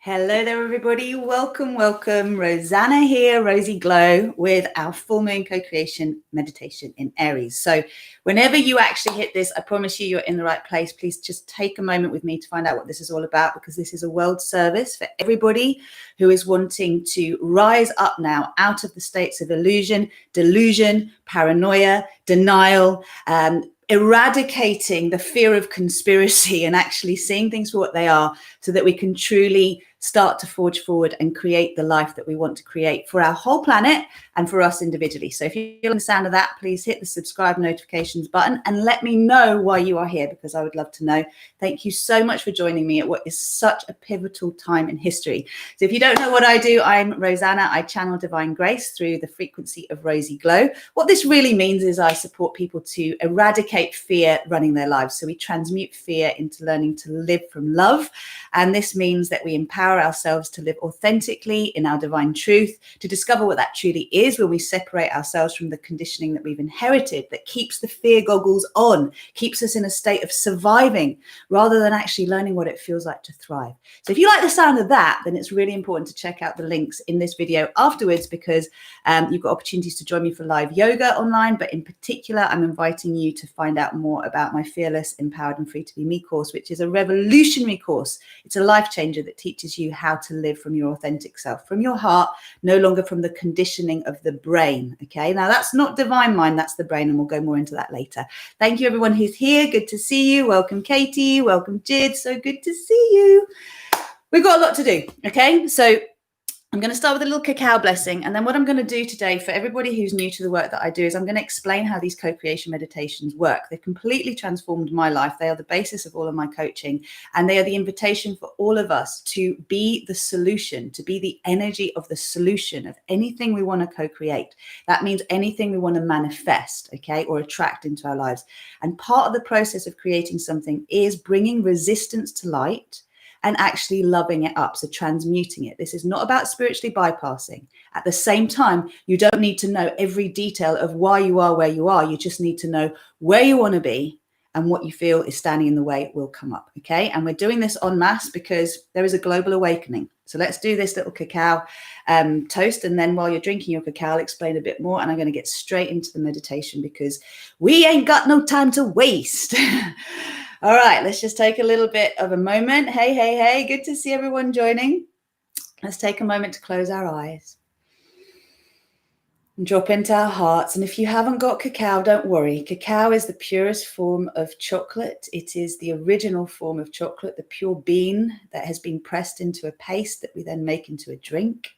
Hello there, everybody. Welcome, welcome. Rosanna here, Rosy Glow, with our full moon co-creation meditation in Aries. So whenever you actually hit this, I promise you, you're in the right place. Please just take a moment with me to find out what this is all about, because this is a world service for everybody who is wanting to rise up now out of the states of illusion, delusion, paranoia, denial, eradicating the fear of conspiracy and actually seeing things for what they are, so that we can truly start to forge forward and create the life that we want to create for our whole planet and for us individually. So if you feel the sound of that, please hit the subscribe notifications button and let me know why you are here, because I would love to know. Thank you so much for joining me at what is such a pivotal time in history. So if you don't know what I do, I'm Rosanna. I channel divine grace through the frequency of Rosy Glow. What this really means is I support people to eradicate fear running their lives. So we transmute fear into learning to live from love. And this means that we empower ourselves to live authentically in our divine truth, to discover what that truly is when we separate ourselves from the conditioning that we've inherited that keeps the fear goggles on, keeps us in a state of surviving rather than actually learning what it feels like to thrive. So if you like the sound of that, then it's really important to check out the links in this video afterwards, because you've got opportunities to join me for live yoga online. But in particular, I'm inviting you to find out more about my Fearless, Empowered and Free to Be Me course, which is a revolutionary course. It's a life changer that teaches you how to live from your authentic self, from your heart, no longer from the conditioning of the brain. Okay, now that's not divine mind, that's the brain, and we'll go more into that later. Thank you, everyone who's here. Good to see you. Welcome, Katie. Welcome, Jid. So good to see you. We've got a lot to do. Okay, so I'm going to start with a little cacao blessing. And then what I'm going to do today for everybody who's new to the work that I do is I'm going to explain how these co-creation meditations work. They've completely transformed my life. They are the basis of all of my coaching. And they are the invitation for all of us to be the solution, to be the energy of the solution of anything we want to co-create. That means anything we want to manifest, okay, or attract into our lives. And part of the process of creating something is bringing resistance to light and actually loving it up, so transmuting it. This is not about spiritually bypassing. At the same time, you don't need to know every detail of why you are where you are. You just need to know where you want to be, and what you feel is standing in the way will come up, okay? And we're doing this en masse because there is a global awakening. So let's do this little cacao toast, and then while you're drinking your cacao, I'll explain a bit more, and I'm going to get straight into the meditation because we ain't got no time to waste. All right, let's just take a little bit of a moment. Hey, hey, hey, good to see everyone joining. Let's take a moment to close our eyes and drop into our hearts. And if you haven't got cacao, don't worry. Cacao is the purest form of chocolate. It is the original form of chocolate, the pure bean that has been pressed into a paste that we then make into a drink.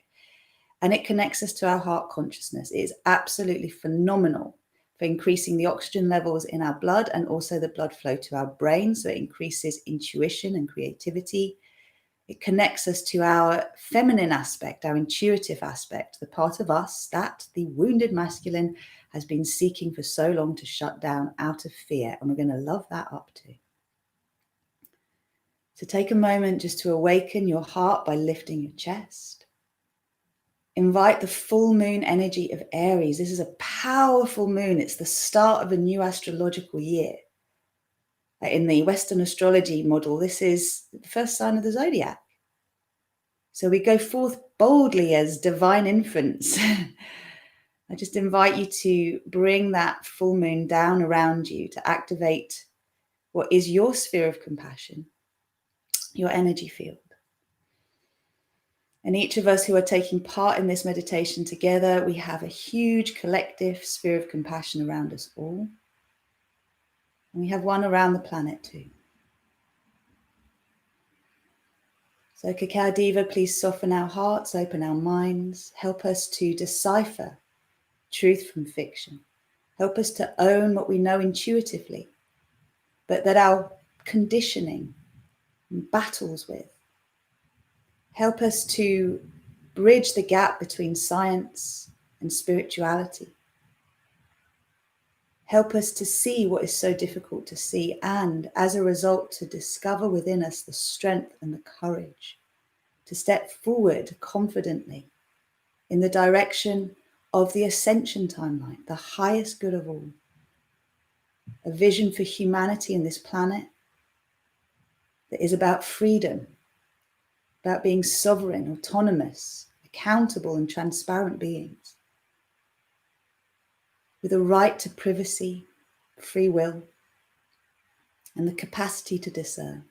And it connects us to our heart consciousness. It is absolutely phenomenal for increasing the oxygen levels in our blood and also the blood flow to our brain. So it increases intuition and creativity. It connects us to our feminine aspect, our intuitive aspect, the part of us that the wounded masculine has been seeking for so long to shut down out of fear. And we're going to love that up too. So take a moment just to awaken your heart by lifting your chest. Invite the full moon energy of Aries. This is a powerful moon. It's the start of a new astrological year. In the Western astrology model, this is the first sign of the zodiac. So we go forth boldly as divine infants. I just invite you to bring that full moon down around you to activate what is your sphere of compassion, your energy field. And each of us who are taking part in this meditation together, we have a huge collective sphere of compassion around us all. And we have one around the planet too. So Cacao Diva, please soften our hearts, open our minds, help us to decipher truth from fiction. Help us to own what we know intuitively, but that our conditioning battles with. Help us to bridge the gap between science and spirituality. Help us to see what is so difficult to see, and as a result, to discover within us the strength and the courage to step forward confidently in the direction of the ascension timeline, the highest good of all. A vision for humanity in this planet that is about freedom, about being sovereign, autonomous, accountable and transparent beings with a right to privacy, free will, and the capacity to discern.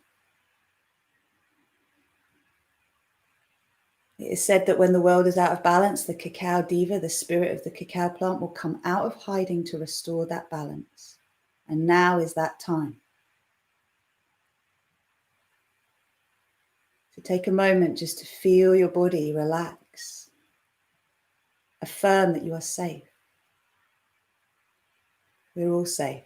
It is said that when the world is out of balance, the cacao diva, the spirit of the cacao plant, will come out of hiding to restore that balance. And now is that time. So take a moment just to feel your body relax. Affirm that you are safe. We're all safe.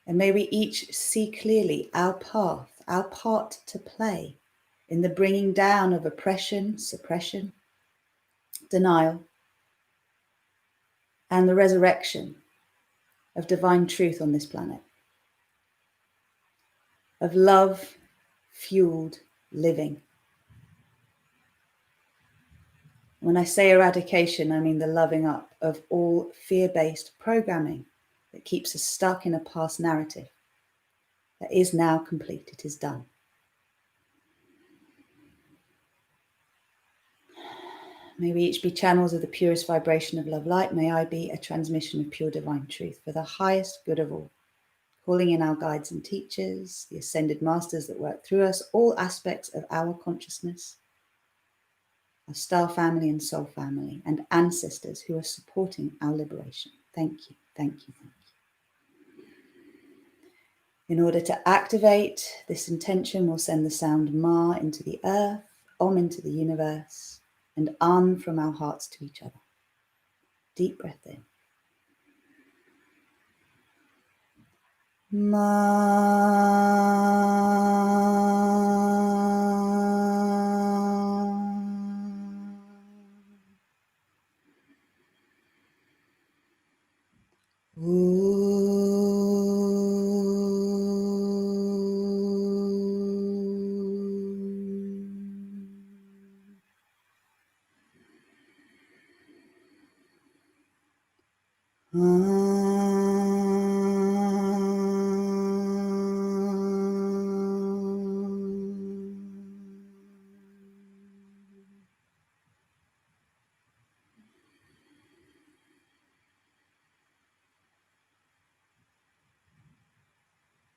And may we each see clearly our path, our part to play in the bringing down of oppression, suppression, denial, and the resurrection of divine truth on this planet, of love-fueled living. When I say eradication, I mean the loving up of all fear-based programming that keeps us stuck in a past narrative that is now complete. It is done. May we each be channels of the purest vibration of love light. May I be a transmission of pure divine truth for the highest good of all. Calling in our guides and teachers, the ascended masters that work through us, all aspects of our consciousness, our star family and soul family, and ancestors who are supporting our liberation. Thank you, thank you, thank you. In order to activate this intention, we'll send the sound Ma into the earth, Om into the universe, and An from our hearts to each other. Deep breath in.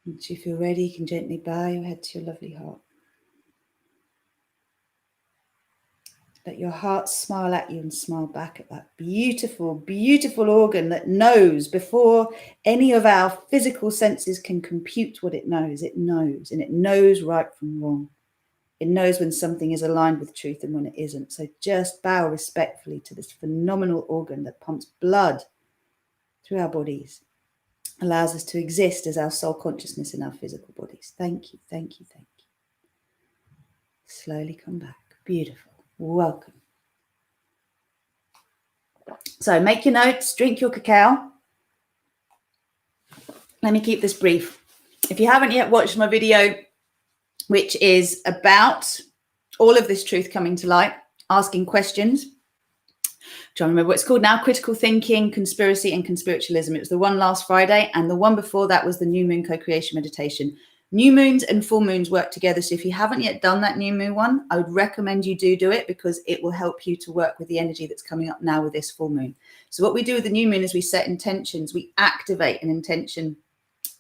Once you feel ready, you can gently bow your head to your lovely heart. Let your heart smile at you and smile back at that beautiful, beautiful organ that knows before any of our physical senses can compute what it knows. It knows, and it knows right from wrong. It knows when something is aligned with truth and when it isn't. So just bow respectfully to this phenomenal organ that pumps blood through our bodies, allows us to exist as our soul consciousness in our physical bodies. Thank you, thank you, thank you. Slowly come back. Beautiful. Welcome. So make your notes, drink your cacao. Let me keep this brief. If you haven't yet watched my video, which is about all of this truth coming to light, asking questions, trying to remember what it's called now, critical thinking, conspiracy and conspiritualism. It was the one last Friday, and the one before that was the new moon co-creation meditation. New moons and full moons work together. So if you haven't yet done that new moon one, I would recommend you do it, because it will help you to work with the energy that's coming up now with this full moon. So what we do with the new moon is we set intentions, we activate an intention.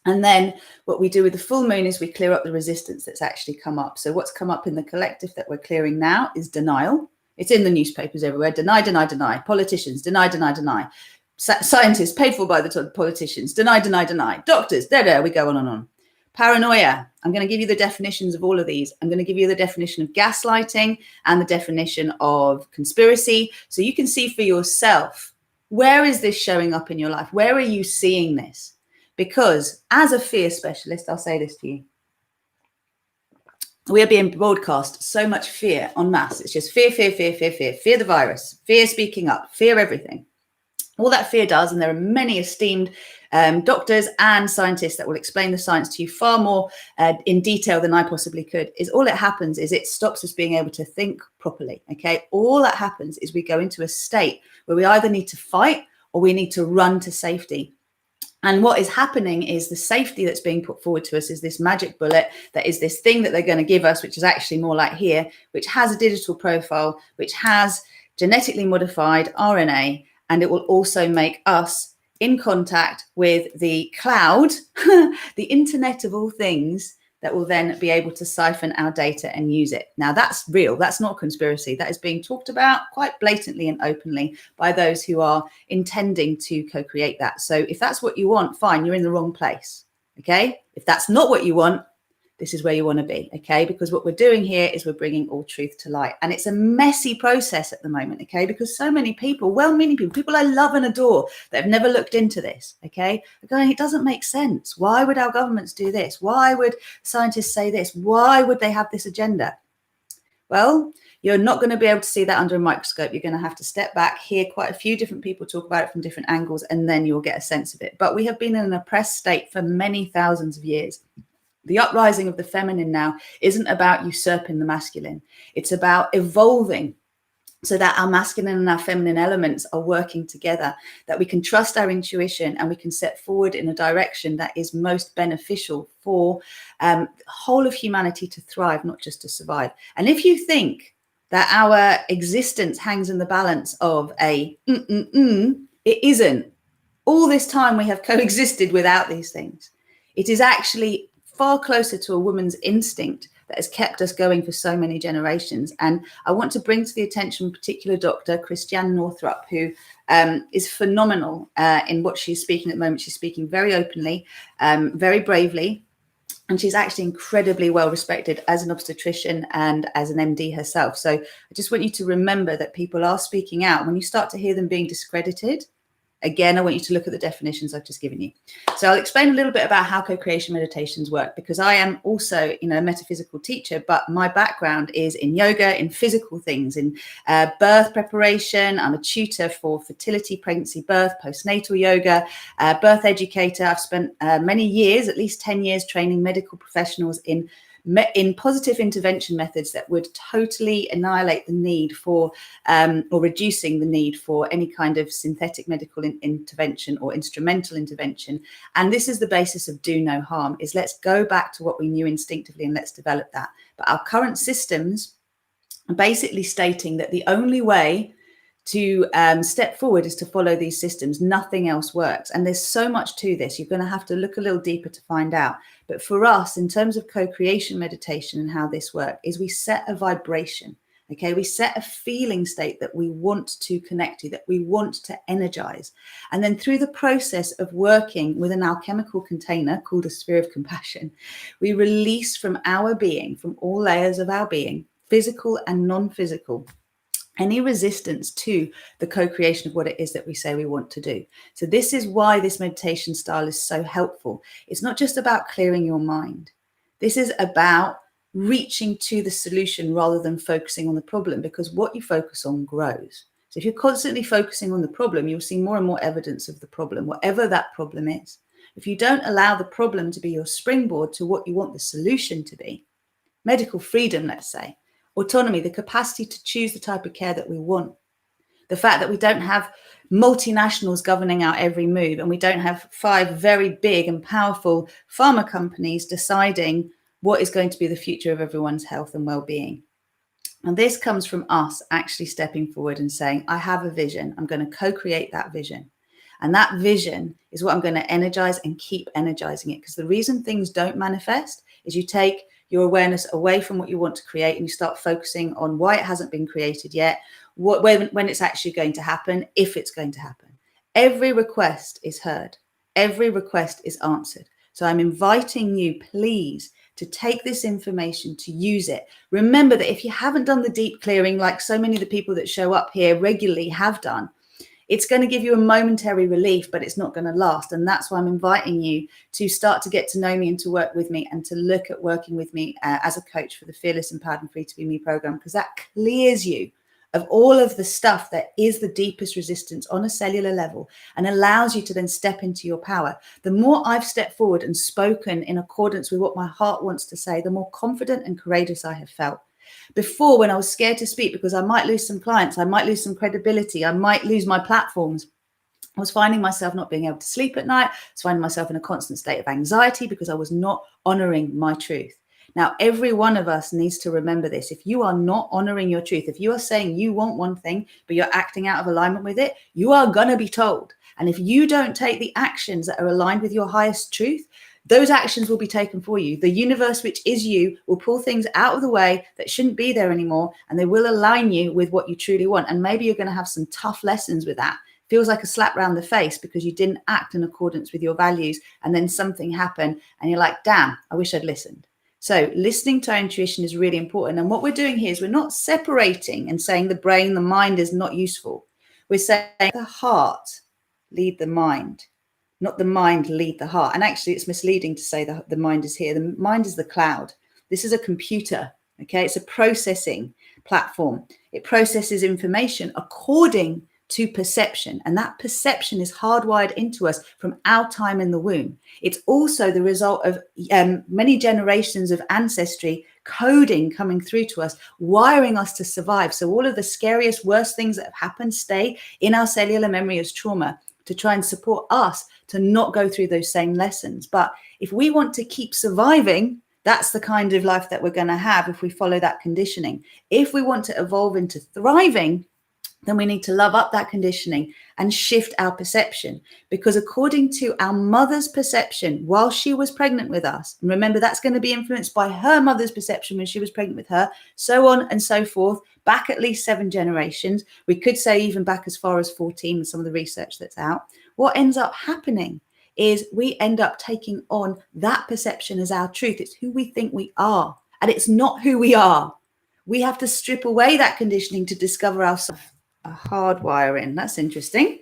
And then what we do with the full moon is we clear up the resistance that's actually come up. So what's come up in the collective that we're clearing now is denial. It's in the newspapers everywhere. Deny, deny, deny. Politicians, deny, deny, deny. Scientists paid for by the politicians, deny, deny, deny. Doctors, there we go on and on. Paranoia. I'm going to give you the definitions of all of these. I'm going to give you the definition of gaslighting and the definition of conspiracy. So you can see for yourself, where is this showing up in your life? Where are you seeing this? Because as a fear specialist, I'll say this to you. We are being broadcast so much fear en masse. It's just fear, fear, fear, fear, fear. Fear the virus, fear speaking up, fear everything. All that fear does, and there are many esteemed doctors and scientists that will explain the science to you far more in detail than I possibly could, is all it happens is it stops us being able to think properly, okay? All that happens is we go into a state where we either need to fight or we need to run to safety. And what is happening is the safety that's being put forward to us is this magic bullet, that is this thing that they're going to give us, which is actually more like here, which has a digital profile, which has genetically modified RNA, and it will also make us in contact with the cloud, the internet of all things, that will then be able to siphon our data and use it. Now, that's real. That's not conspiracy. That is being talked about quite blatantly and openly by those who are intending to co-create that. So if that's what you want, fine, you're in the wrong place, okay? If that's not what you want, this is where you want to be, okay? Because what we're doing here is we're bringing all truth to light. And it's a messy process at the moment, okay? Because so many people, well-meaning people I love and adore, that have never looked into this, okay? They're going, it doesn't make sense. Why would our governments do this? Why would scientists say this? Why would they have this agenda? Well, you're not going to be able to see that under a microscope. You're going to have to step back, hear quite a few different people talk about it from different angles, and then you'll get a sense of it. But we have been in an oppressed state for many thousands of years. The uprising of the feminine now isn't about usurping the masculine. It's about evolving so that our masculine and our feminine elements are working together, that we can trust our intuition and we can set forward in a direction that is most beneficial for the whole of humanity to thrive, not just to survive. And if you think that our existence hangs in the balance of a it isn't. All this time we have coexisted without these things. It is actually far closer to a woman's instinct that has kept us going for so many generations. And I want to bring to the attention a particular doctor, Christiane Northrup, who is phenomenal in what she's speaking at the moment. She's speaking very openly, very bravely, and she's actually incredibly well respected as an obstetrician and as an MD herself. So I just want you to remember that people are speaking out. When you start to hear them being discredited, again, I want you to look at the definitions I've just given you. So I'll explain a little bit about how co-creation meditations work, because I am also, a metaphysical teacher, but my background is in yoga, in physical things, in birth preparation. I'm a tutor for fertility, pregnancy, birth, postnatal yoga, birth educator. I've spent many years, at least 10 years, training medical professionals in positive intervention methods that would totally annihilate the need for or reducing the need for any kind of synthetic medical intervention or instrumental intervention. And this is the basis of do no harm, is let's go back to what we knew instinctively and let's develop that. But our current systems are basically stating that the only way to step forward is to follow these systems. Nothing else works. And there's so much to this. You're going to have to look a little deeper to find out. But for us, in terms of co-creation meditation and how this works, is we set a vibration. Okay, we set a feeling state that we want to connect to, that we want to energize. And then through the process of working with an alchemical container called a sphere of compassion, we release from our being, from all layers of our being, physical and non-physical, any resistance to the co-creation of what it is that we say we want to do. So this is why this meditation style is so helpful. It's not just about clearing your mind. This is about reaching to the solution rather than focusing on the problem, because what you focus on grows. So if you're constantly focusing on the problem, you'll see more and more evidence of the problem, whatever that problem is. If you don't allow the problem to be your springboard to what you want the solution to be, medical freedom, let's say, autonomy, the capacity to choose the type of care that we want, the fact that we don't have multinationals governing our every move, and we don't have 5 very big and powerful pharma companies deciding what is going to be the future of everyone's health and well-being. And this comes from us actually stepping forward and saying, I have a vision. I'm going to co-create that vision. And that vision is what I'm going to energize and keep energizing it. Because the reason things don't manifest is you take your awareness away from what you want to create and you start focusing on why it hasn't been created yet, when it's actually going to happen, if it's going to happen. Every request is heard. Every request is answered. So I'm inviting you, please, to take this information, to use it. Remember that if you haven't done the deep clearing, like so many of the people that show up here regularly have done, it's going to give you a momentary relief, but it's not going to last. And that's why I'm inviting you to start to get to know me and to work with me and to look at working with me as a coach for the Fearless, Empowered and Free to Be Me program, because that clears you of all of the stuff that is the deepest resistance on a cellular level and allows you to then step into your power. The more I've stepped forward and spoken in accordance with what my heart wants to say, the more confident and courageous I have felt. Before, when I was scared to speak because I might lose some clients, I might lose some credibility, I might lose my platforms, I was finding myself not being able to sleep at night. I was finding myself in a constant state of anxiety because I was not honoring my truth. Now, every one of us needs to remember this. If you are not honoring your truth, if you are saying you want one thing, but you're acting out of alignment with it, you are going to be told. And if you don't take the actions that are aligned with your highest truth, those actions will be taken for you. The universe, which is you, will pull things out of the way that shouldn't be there anymore, and they will align you with what you truly want. And maybe you're going to have some tough lessons with that. Feels like a slap round the face because you didn't act in accordance with your values, and then something happened and you're like, damn, I wish I'd listened. So listening to our intuition is really important. And what we're doing here is we're not separating and saying the brain, the mind is not useful. We're saying the heart lead the mind, not the mind lead the heart. And actually it's misleading to say that the mind is here. The mind is the cloud. This is a computer. Okay. It's a processing platform. It processes information according to perception, and that perception is hardwired into us from our time in the womb. It's also the result of many generations of ancestry coding coming through to us, wiring us to survive. So all of the scariest, worst things that have happened stay in our cellular memory as trauma to try and support us to not go through those same lessons. But if we want to keep surviving, that's the kind of life that we're going to have if we follow that conditioning. If we want to evolve into thriving, then we need to love up that conditioning and shift our perception, because according to our mother's perception while she was pregnant with us, and remember that's going to be influenced by her mother's perception when she was pregnant with her, so on and so forth, back at least 7 generations. We could say even back as far as 14 with some of the research that's out. What ends up happening is we end up taking on that perception as our truth. It's who we think we are, and it's not who we are. We have to strip away that conditioning to discover ourselves. A hardwiring. That's interesting.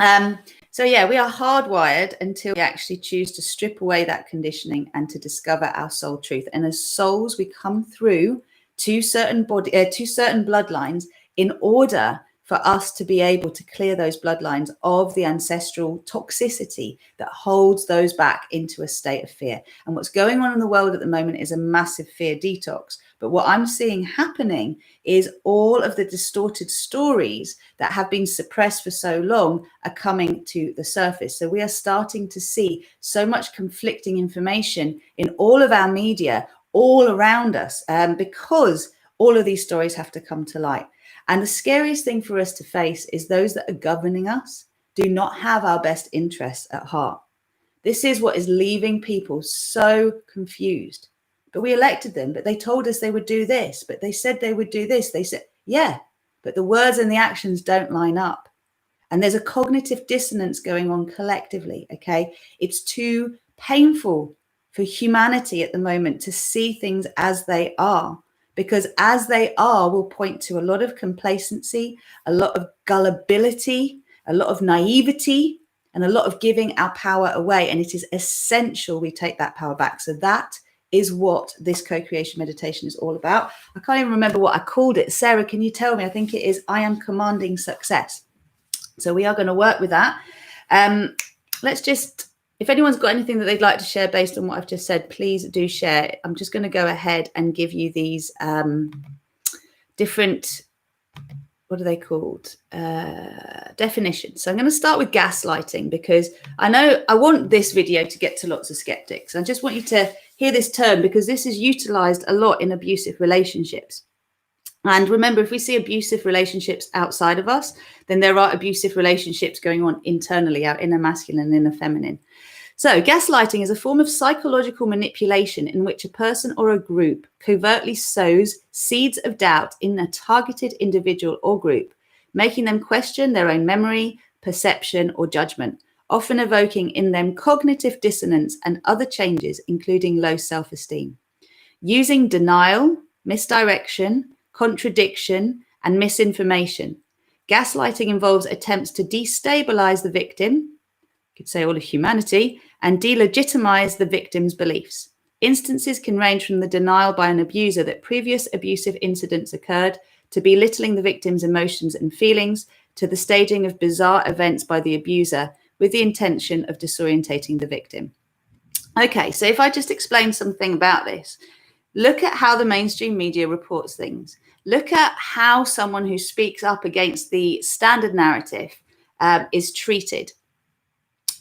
So yeah, we are hardwired until we actually choose to strip away that conditioning and to discover our soul truth. And as souls, we come through to certain bloodlines in order for us to be able to clear those bloodlines of the ancestral toxicity that holds those back into a state of fear. And what's going on in the world at the moment is a massive fear detox. But what I'm seeing happening is all of the distorted stories that have been suppressed for so long are coming to the surface. So we are starting to see so much conflicting information in all of our media, all around us, because all of these stories have to come to light. And the scariest thing for us to face is those that are governing us do not have our best interests at heart. This is what is leaving people so confused. But we elected them, but they told us they would do this, but they said they would do this. They said, yeah, but the words and the actions don't line up. And there's a cognitive dissonance going on collectively, okay? It's too painful for humanity at the moment to see things as they are, because as they are will point to a lot of complacency, a lot of gullibility, a lot of naivety, and a lot of giving our power away. And it is essential we take that power back. So that is what this co-creation meditation is all about. I can't even remember what I called it. Sarah, can you tell me? I think it is I am commanding success. So we are going to work with that. Let's just, if anyone's got anything that they'd like to share based on what I've just said, please do share. I'm just going to go ahead and give you these different, what are they called? Definitions. So I'm going to start with gaslighting, because I know I want this video to get to lots of skeptics. I just want you to hear this term, because this is utilized a lot in abusive relationships. And remember, if we see abusive relationships outside of us, then there are abusive relationships going on internally, our inner masculine and inner feminine. So gaslighting is a form of psychological manipulation in which a person or a group covertly sows seeds of doubt in a targeted individual or group, making them question their own memory, perception, or judgment, often evoking in them cognitive dissonance and other changes, including low self-esteem. Using denial, misdirection, contradiction, and misinformation, gaslighting involves attempts to destabilize the victim, you could say all of humanity, and delegitimize the victim's beliefs. Instances can range from the denial by an abuser that previous abusive incidents occurred, to belittling the victim's emotions and feelings, to the staging of bizarre events by the abuser with the intention of disorientating the victim. Okay, so if I just explain something about this, look at how the mainstream media reports things. Look at how someone who speaks up against the standard narrative is treated.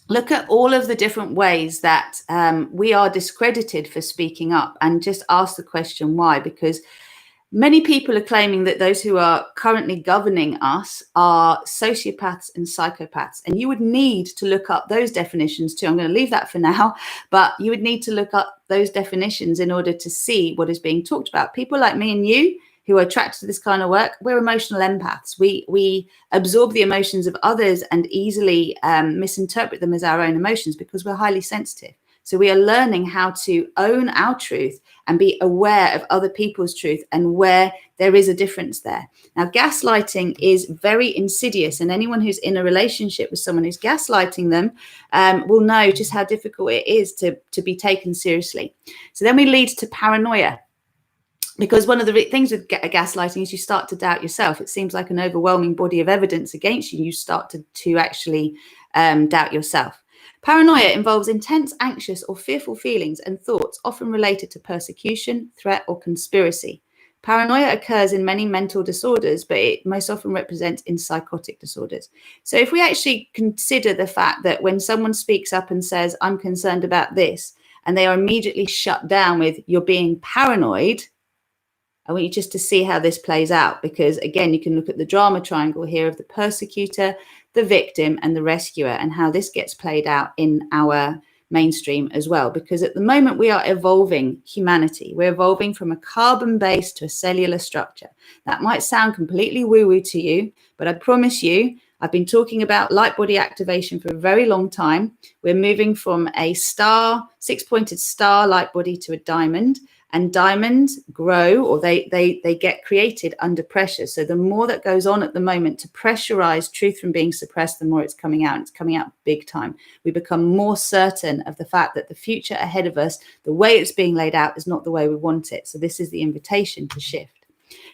Look at all of the different ways that we are discredited for speaking up, and just ask the question why. Because many people are claiming that those who are currently governing us are sociopaths and psychopaths. And you would need to look up those definitions too. I'm going to leave that for now, but you would need to look up those definitions in order to see what is being talked about. People like me and you who are attracted to this kind of work, we're emotional empaths. We absorb the emotions of others and easily misinterpret them as our own emotions because we're highly sensitive. So we are learning how to own our truth and be aware of other people's truth and where there is a difference there. Now, gaslighting is very insidious, and anyone who's in a relationship with someone who's gaslighting them will know just how difficult it is to be taken seriously. So then we lead to paranoia. Because one of the things with gaslighting is you start to doubt yourself. It seems like an overwhelming body of evidence against you. You start to actually doubt yourself. Paranoia involves intense, anxious, or fearful feelings and thoughts, often related to persecution, threat, or conspiracy. Paranoia occurs in many mental disorders, but it most often represents in psychotic disorders. So if we actually consider the fact that when someone speaks up and says, I'm concerned about this, and they are immediately shut down with, you're being paranoid, I want you just to see how this plays out, because again, you can look at the drama triangle here of the persecutor, the victim, and the rescuer, and how this gets played out in our mainstream as well. Because at the moment we are evolving humanity. We're evolving from a carbon base to a cellular structure. That might sound completely woo-woo to you, but I promise you, I've been talking about light body activation for a very long time. We're moving from a star, six-pointed star light body to a diamond. And diamonds grow, or they get created under pressure. So the more that goes on at the moment to pressurize truth from being suppressed, the more it's coming out. It's coming out big time. We become more certain of the fact that the future ahead of us, the way it's being laid out, is not the way we want it. So this is the invitation to shift.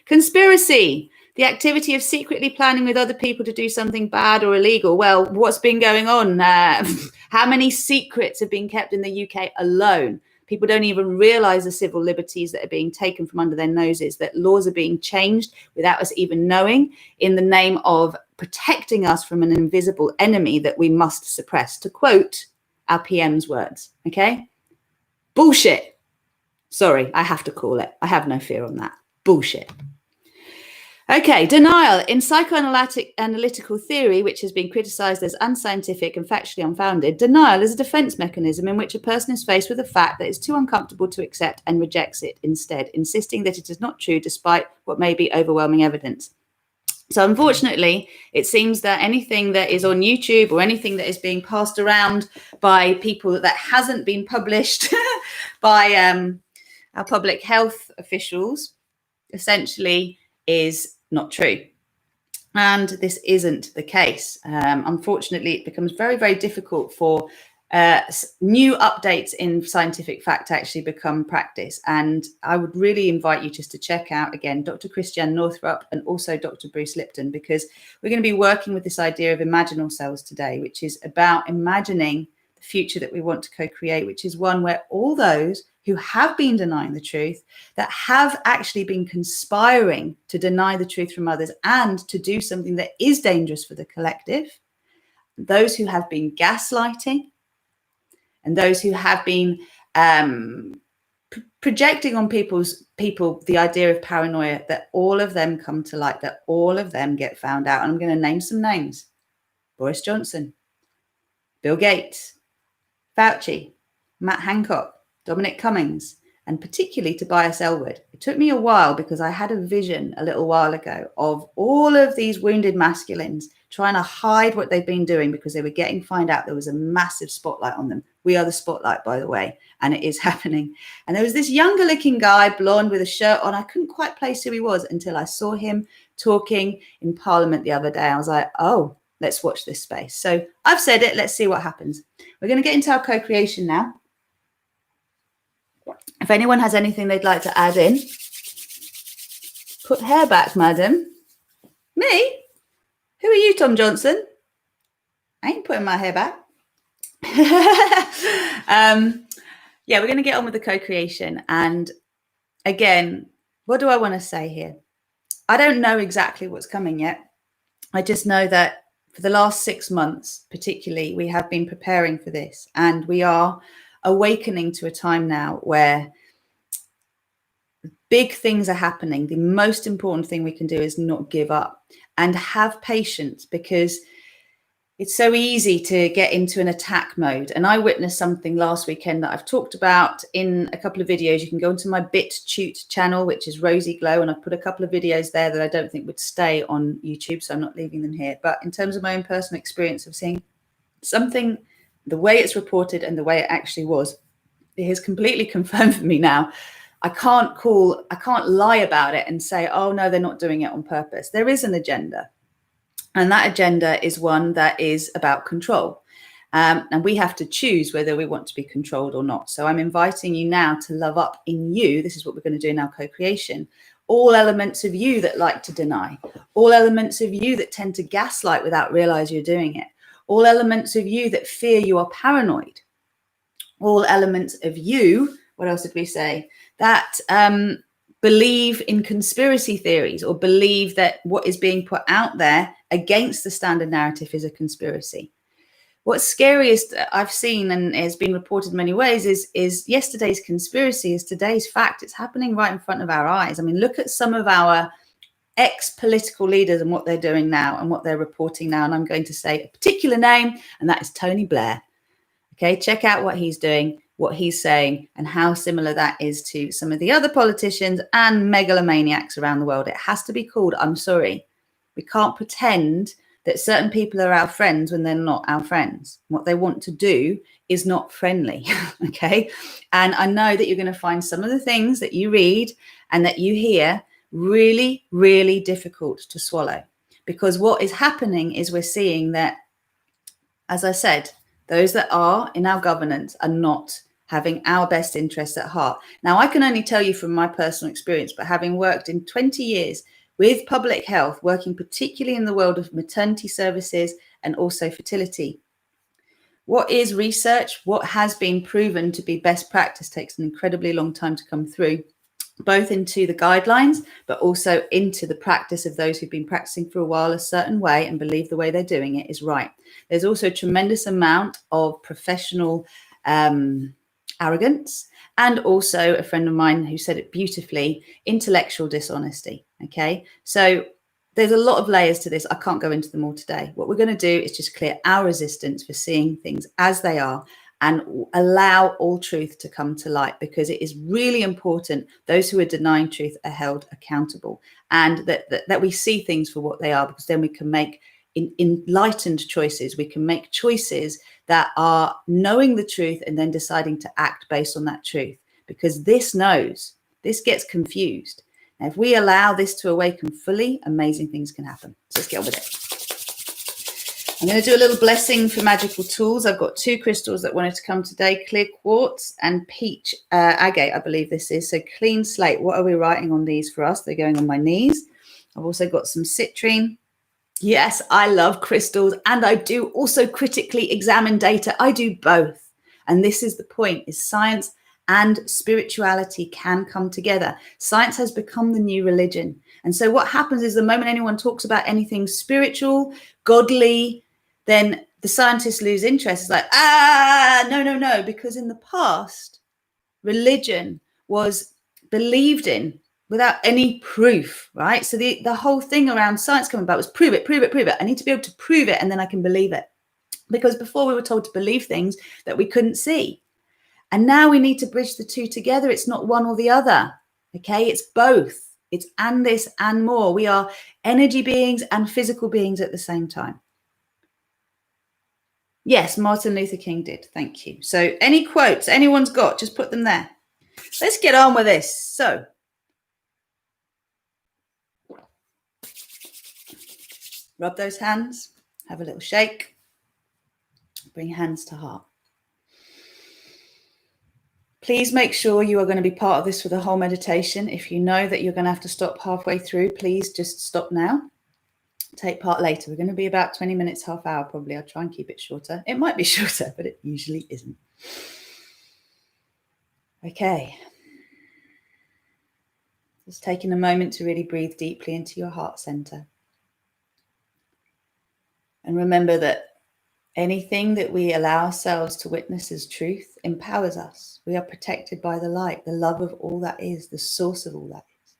Conspiracy, the activity of secretly planning with other people to do something bad or illegal. Well, what's been going on? How many secrets have been kept in the UK alone? People don't even realize the civil liberties that are being taken from under their noses, that laws are being changed without us even knowing, in the name of protecting us from an invisible enemy that we must suppress, to quote our PM's words. Okay? Bullshit. Sorry, I have to call it. I have no fear on that. Bullshit. Okay, denial. In psychoanalytical theory, which has been criticized as unscientific and factually unfounded, denial is a defense mechanism in which a person is faced with a fact that is too uncomfortable to accept and rejects it instead, insisting that it is not true despite what may be overwhelming evidence. So unfortunately, it seems that anything that is on YouTube or anything that is being passed around by people that hasn't been published by our public health officials essentially is not true. And this isn't the case. Unfortunately, it becomes very, very difficult for new updates in scientific fact to actually become practice. And I would really invite you just to check out, again, Dr. Christiane Northrup and also Dr. Bruce Lipton, because we're going to be working with this idea of imaginal cells today, which is about imagining the future that we want to co-create, which is one where all those who have been denying the truth, that have actually been conspiring to deny the truth from others and to do something that is dangerous for the collective, those who have been gaslighting, and those who have been projecting on people the idea of paranoia, that all of them come to light, that all of them get found out. And I'm going to name some names: Boris Johnson, Bill Gates, Fauci, Matt Hancock, Dominic Cummings, and particularly Tobias Ellwood. It took me a while because I had a vision a little while ago of all of these wounded masculines trying to hide what they've been doing because they were getting found out. There was a massive spotlight on them. We are the spotlight, by the way, and it is happening. And there was this younger looking guy, blonde, with a shirt on. I couldn't quite place who he was until I saw him talking in Parliament the other day. I was like, oh, let's watch this space. So I've said it. Let's see what happens. We're going to get into our co-creation now. If anyone has anything they'd like to add in, put hair back, madam. Me? Who are you, Tom Johnson? I ain't putting my hair back. Yeah, we're going to get on with the co-creation. And again, what do I want to say here? I don't know exactly what's coming yet. I just know that for the last 6 months, particularly, we have been preparing for this, and we are awakening to a time now where big things are happening. The most important thing we can do is not give up and have patience, because it's so easy to get into an attack mode. And I witnessed something last weekend that I've talked about in a couple of videos. You can go into my BitChute channel, which is Rosie Glow, and I've put a couple of videos there that I don't think would stay on YouTube, so I'm not leaving them here. But in terms of my own personal experience of seeing something, the way it's reported and the way it actually was, it has completely confirmed for me now. I can't lie about it and say, oh no, they're not doing it on purpose. There is an agenda. And that agenda is one that is about control. And we have to choose whether we want to be controlled or not. So I'm inviting you now to love up in you. This is what we're going to do in our co-creation. All elements of you that like to deny. All elements of you that tend to gaslight without realize you're doing it. All elements of you that fear you are paranoid. All elements of you, what else did we say? That believe in conspiracy theories, or believe that what is being put out there against the standard narrative is a conspiracy. What's scariest I've seen, and has been reported in many ways, is yesterday's conspiracy is today's fact. It's happening right in front of our eyes. I mean, look at some of our ex-political leaders and what they're doing now and what they're reporting now. And I'm going to say a particular name, and that is Tony Blair. Okay, check out what he's doing, what he's saying, and how similar that is to some of the other politicians and megalomaniacs around the world. It has to be called. I'm sorry. We can't pretend that certain people are our friends when they're not our friends. What they want to do is not friendly. Okay. And I know that you're going to find some of the things that you read and that you hear really, really difficult to swallow, because what is happening is we're seeing that, as I said, those that are in our governance are not having our best interests at heart. Now, I can only tell you from my personal experience, but having worked in 20 years with public health, working particularly in the world of maternity services and also fertility, what is research, what has been proven to be best practice takes an incredibly long time to come through, both into the guidelines, but also into the practice of those who've been practicing for a while a certain way and believe the way they're doing it is right. There's also a tremendous amount of professional arrogance, and also a friend of mine who said it beautifully, intellectual dishonesty. Okay, so there's a lot of layers to this. I can't go into them all today. What we're going to do is just clear our resistance for seeing things as they are and allow all truth to come to light, because it is really important those who are denying truth are held accountable, and that we see things for what they are, because then we can make enlightened choices. We can make choices that are knowing the truth and then deciding to act based on that truth, because this gets confused. Now, if we allow this to awaken fully, amazing things can happen. So let's get on with it. I'm going to do a little blessing for magical tools. I've got 2 crystals that wanted to come today, clear quartz and peach agate, I believe this is. So clean slate. What are we writing on these for us? They're going on my knees. I've also got some citrine. Yes, I love crystals, and I do also critically examine data. I do both. And this is the point, is science and spirituality can come together. Science has become the new religion. And so what happens is the moment anyone talks about anything spiritual, godly, then the scientists lose interest. It's like, no, because in the past, religion was believed in without any proof, right? So the whole thing around science coming about was prove it. I need to be able to prove it, and then I can believe it. Because before we were told to believe things that we couldn't see. And now we need to bridge the two together. It's not one or the other, okay? It's both. It's and this and more. We are energy beings and physical beings at the same time. Yes, Martin Luther King did. Thank you. So any quotes anyone's got, just put them there. Let's get on with this. So rub those hands, have a little shake, bring hands to heart. Please make sure you are going to be part of this for the whole meditation. If you know that you're going to have to stop halfway through, please just stop now. Take part later. We're going to be about 20 minutes, half hour probably. I'll try and keep it shorter. It might be shorter, but it usually isn't. Okay. Just taking a moment to really breathe deeply into your heart center. And remember that anything that we allow ourselves to witness as truth empowers us. We are protected by the light, the love of all that is, the source of all that is.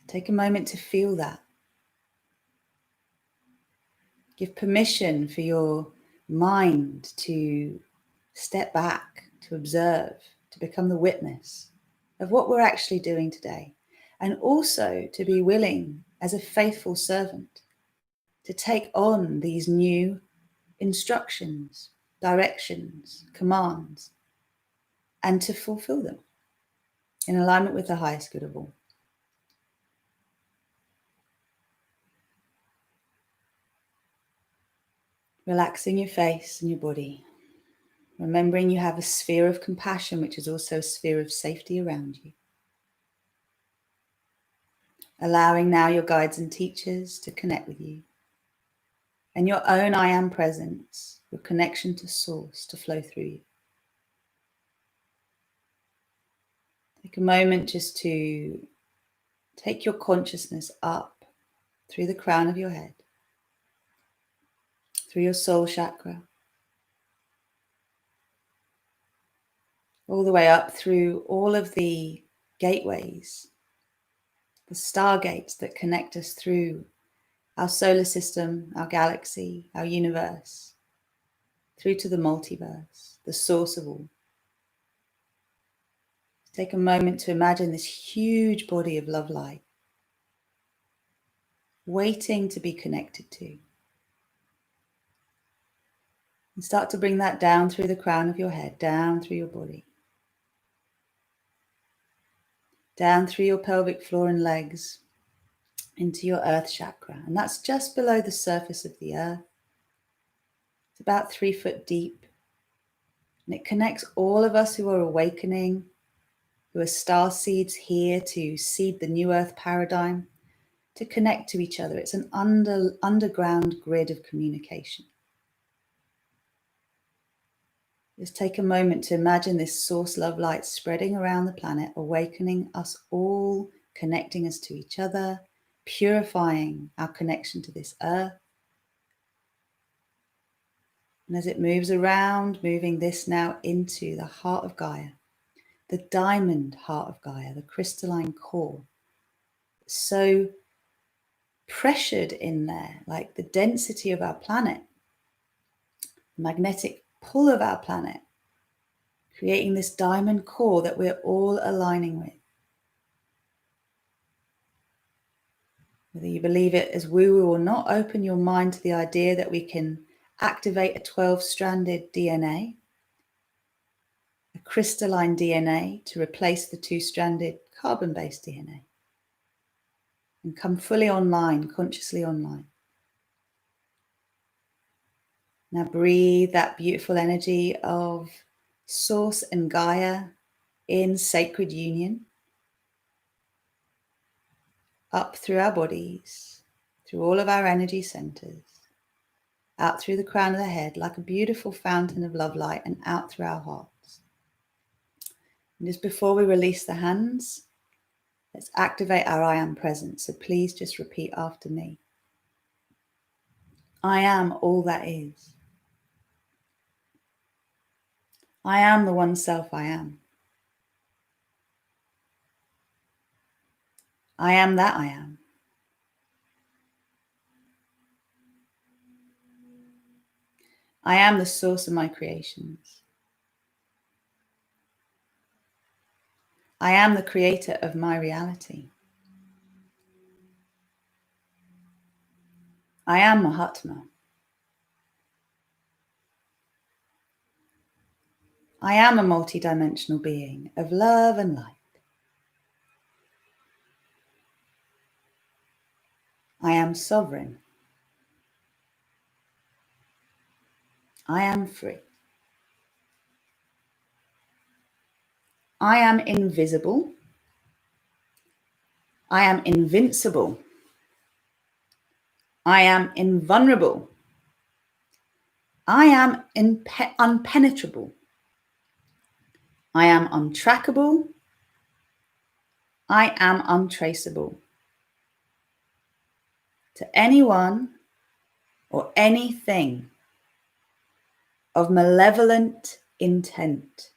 Take a moment to feel that. Give permission for your mind to step back, to observe, to become the witness of what we're actually doing today. And also to be willing, as a faithful servant, to take on these new instructions, directions, commands, and to fulfill them in alignment with the highest good of all. Relaxing your face and your body, remembering you have a sphere of compassion, which is also a sphere of safety around you. Allowing now your guides and teachers to connect with you, and your own I am presence, your connection to source, to flow through you. Take a moment just to take your consciousness up through the crown of your head, through your soul chakra, all the way up through all of the gateways, the stargates that connect us through our solar system, our galaxy, our universe, through to the multiverse, the source of all. Take a moment to imagine this huge body of love light, waiting to be connected to. And start to bring that down through the crown of your head, down through your body, down through your pelvic floor and legs, into your earth chakra. And that's just below the surface of the earth. It's about 3 foot deep. And it connects all of us who are awakening, who are star seeds here to seed the new earth paradigm, to connect to each other. It's an underground grid of communication. Just take a moment to imagine this source love light spreading around the planet, awakening us all, connecting us to each other, purifying our connection to this earth. And as it moves around, moving this now into the heart of Gaia, the diamond heart of Gaia, the crystalline core, so pressured in there, like the density of our planet, the magnetic pull of our planet, creating this diamond core that we're all aligning with. Whether you believe it as woo-woo or not, open your mind to the idea that we can activate a 12-stranded DNA, a crystalline DNA to replace the 2-stranded carbon-based DNA, and come fully online, consciously online. Now breathe that beautiful energy of Source and Gaia in sacred union, up through our bodies, through all of our energy centers, out through the crown of the head like a beautiful fountain of love light, and out through our hearts. And just before we release the hands, let's activate our I am presence. So please just repeat after me. I am all that is. I am the one self I am. I am that I am. I am the source of my creations. I am the creator of my reality. I am Mahatma. I am a multidimensional being of love and light. I am sovereign. I am free. I am invisible. I am invincible. I am invulnerable. I am unpenetrable. I am untrackable. I am untraceable. To anyone or anything of malevolent intent.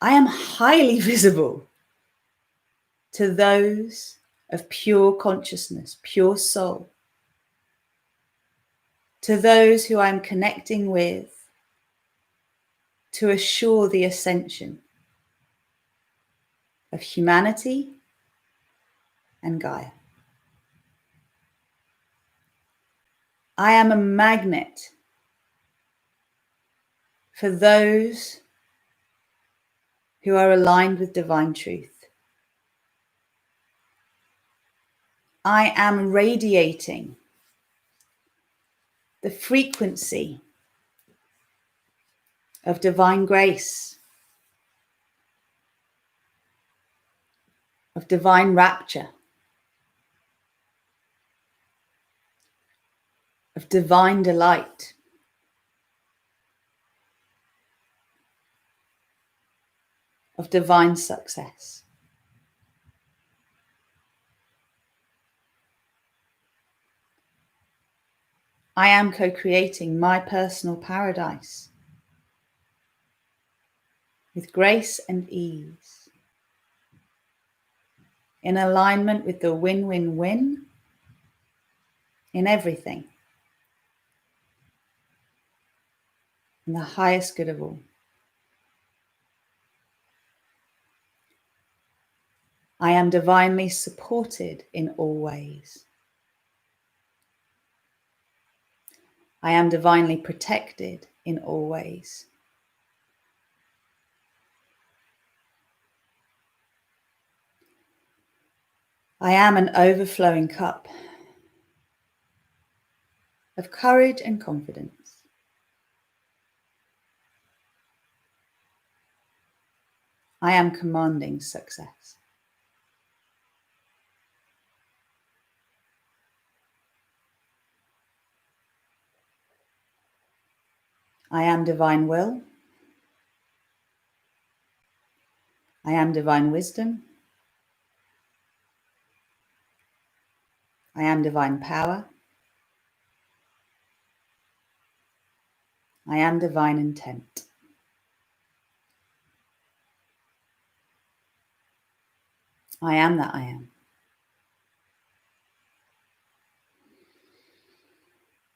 I am highly visible to those of pure consciousness, pure soul, to those who I'm connecting with to assure the ascension of humanity and Gaia. I am a magnet for those who are aligned with divine truth. I am radiating the frequency of divine grace, of divine rapture, of divine delight, of divine success. I am co-creating my personal paradise with grace and ease, in alignment with the win-win-win in everything, in the highest good of all. I am divinely supported in all ways. I am divinely protected in all ways. I am an overflowing cup of courage and confidence. I am commanding success. I am divine will. I am divine wisdom. I am divine power. I am divine intent. I am that I am.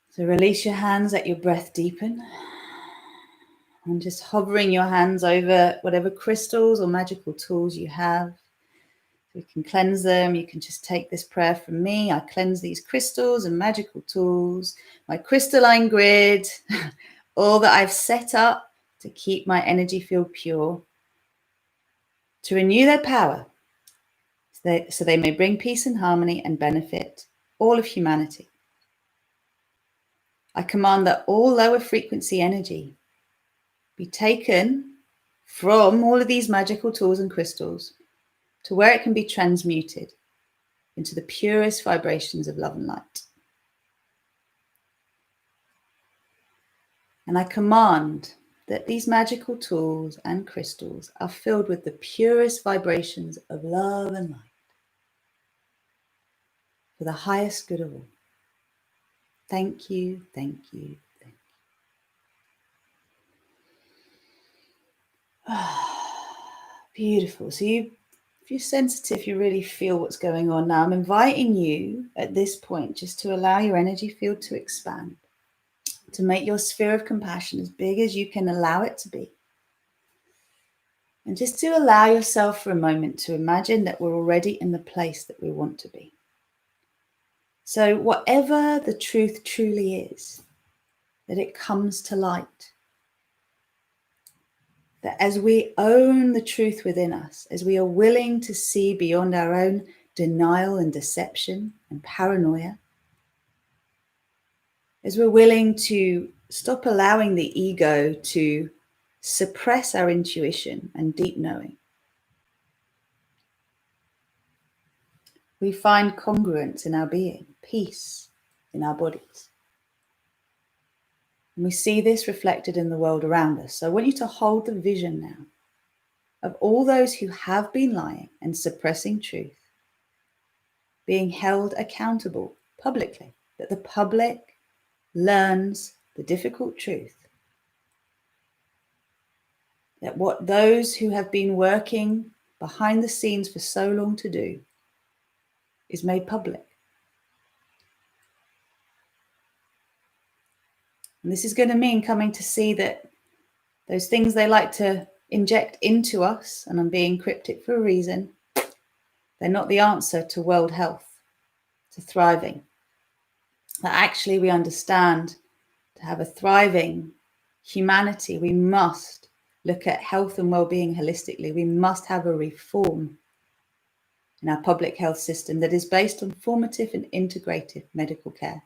So release your hands, let your breath deepen. And just hovering your hands over whatever crystals or magical tools you have. You can cleanse them. You can just take this prayer from me. I cleanse these crystals and magical tools, my crystalline grid, all that I've set up to keep my energy field pure, to renew their power, so they may bring peace and harmony and benefit all of humanity. I command that all lower frequency energy be taken from all of these magical tools and crystals to where it can be transmuted into the purest vibrations of love and light. And I command that these magical tools and crystals are filled with the purest vibrations of love and light for the highest good of all. Thank you, thank you, thank you. Beautiful. So if you're sensitive, you really feel what's going on now. I'm inviting you at this point just to allow your energy field to expand, to make your sphere of compassion as big as you can allow it to be. And just to allow yourself for a moment to imagine that we're already in the place that we want to be. So whatever the truth truly is, that it comes to light. That as we own the truth within us, as we are willing to see beyond our own denial and deception and paranoia, as we're willing to stop allowing the ego to suppress our intuition and deep knowing, we find congruence in our being, peace in our bodies. And we see this reflected in the world around us. So I want you to hold the vision now of all those who have been lying and suppressing truth, being held accountable publicly, that the public learns the difficult truth that what those who have been working behind the scenes for so long to do is made public. And this is going to mean coming to see that those things they like to inject into us, and I'm being cryptic for a reason, they're not the answer to world health, to thriving. That actually we understand to have a thriving humanity, we must look at health and well-being holistically. We must have a reform in our public health system that is based on formative and integrative medical care,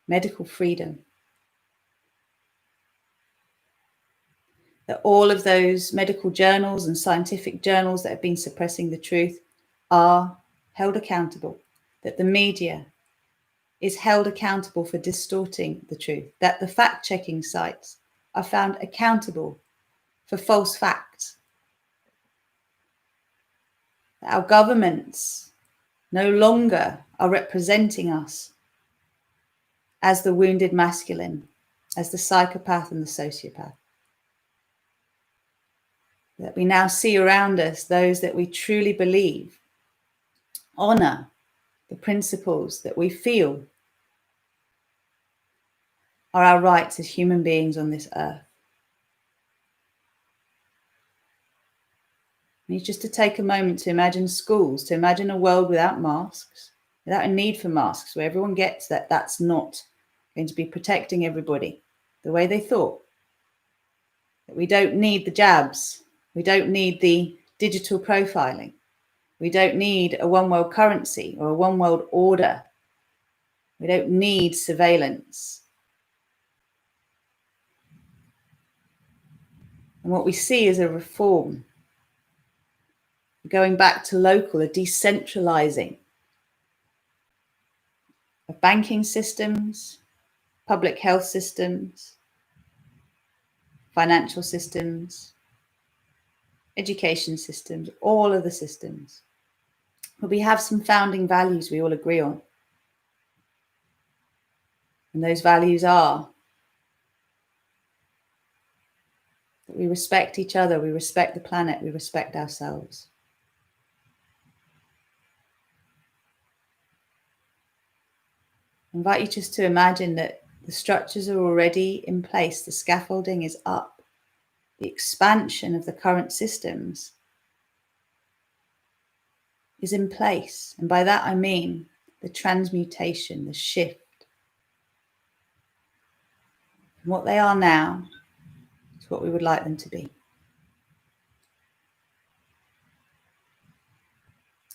medical freedom. That all of those medical journals and scientific journals that have been suppressing the truth are held accountable, that the media is held accountable for distorting the truth, that the fact-checking sites are found accountable for false facts, that our governments no longer are representing us as the wounded masculine, as the psychopath and the sociopath. That we now see around us those that we truly believe honor the principles that we feel are our rights as human beings on this earth. I need just to take a moment to imagine schools, to imagine a world without masks, without a need for masks, where everyone gets that that's not going to be protecting everybody the way they thought. That we don't need the jabs. We don't need the digital profiling. We don't need a one world currency or a one world order. We don't need surveillance. And what we see is a reform, going back to local, a decentralizing of banking systems, public health systems, financial systems, education systems, all of the systems. But we have some founding values we all agree on. And those values are that we respect each other, we respect the planet, we respect ourselves. I invite you just to imagine that the structures are already in place, the scaffolding is up, the expansion of the current systems is in place. And by that I mean the transmutation, the shift from what they are now to what we would like them to be.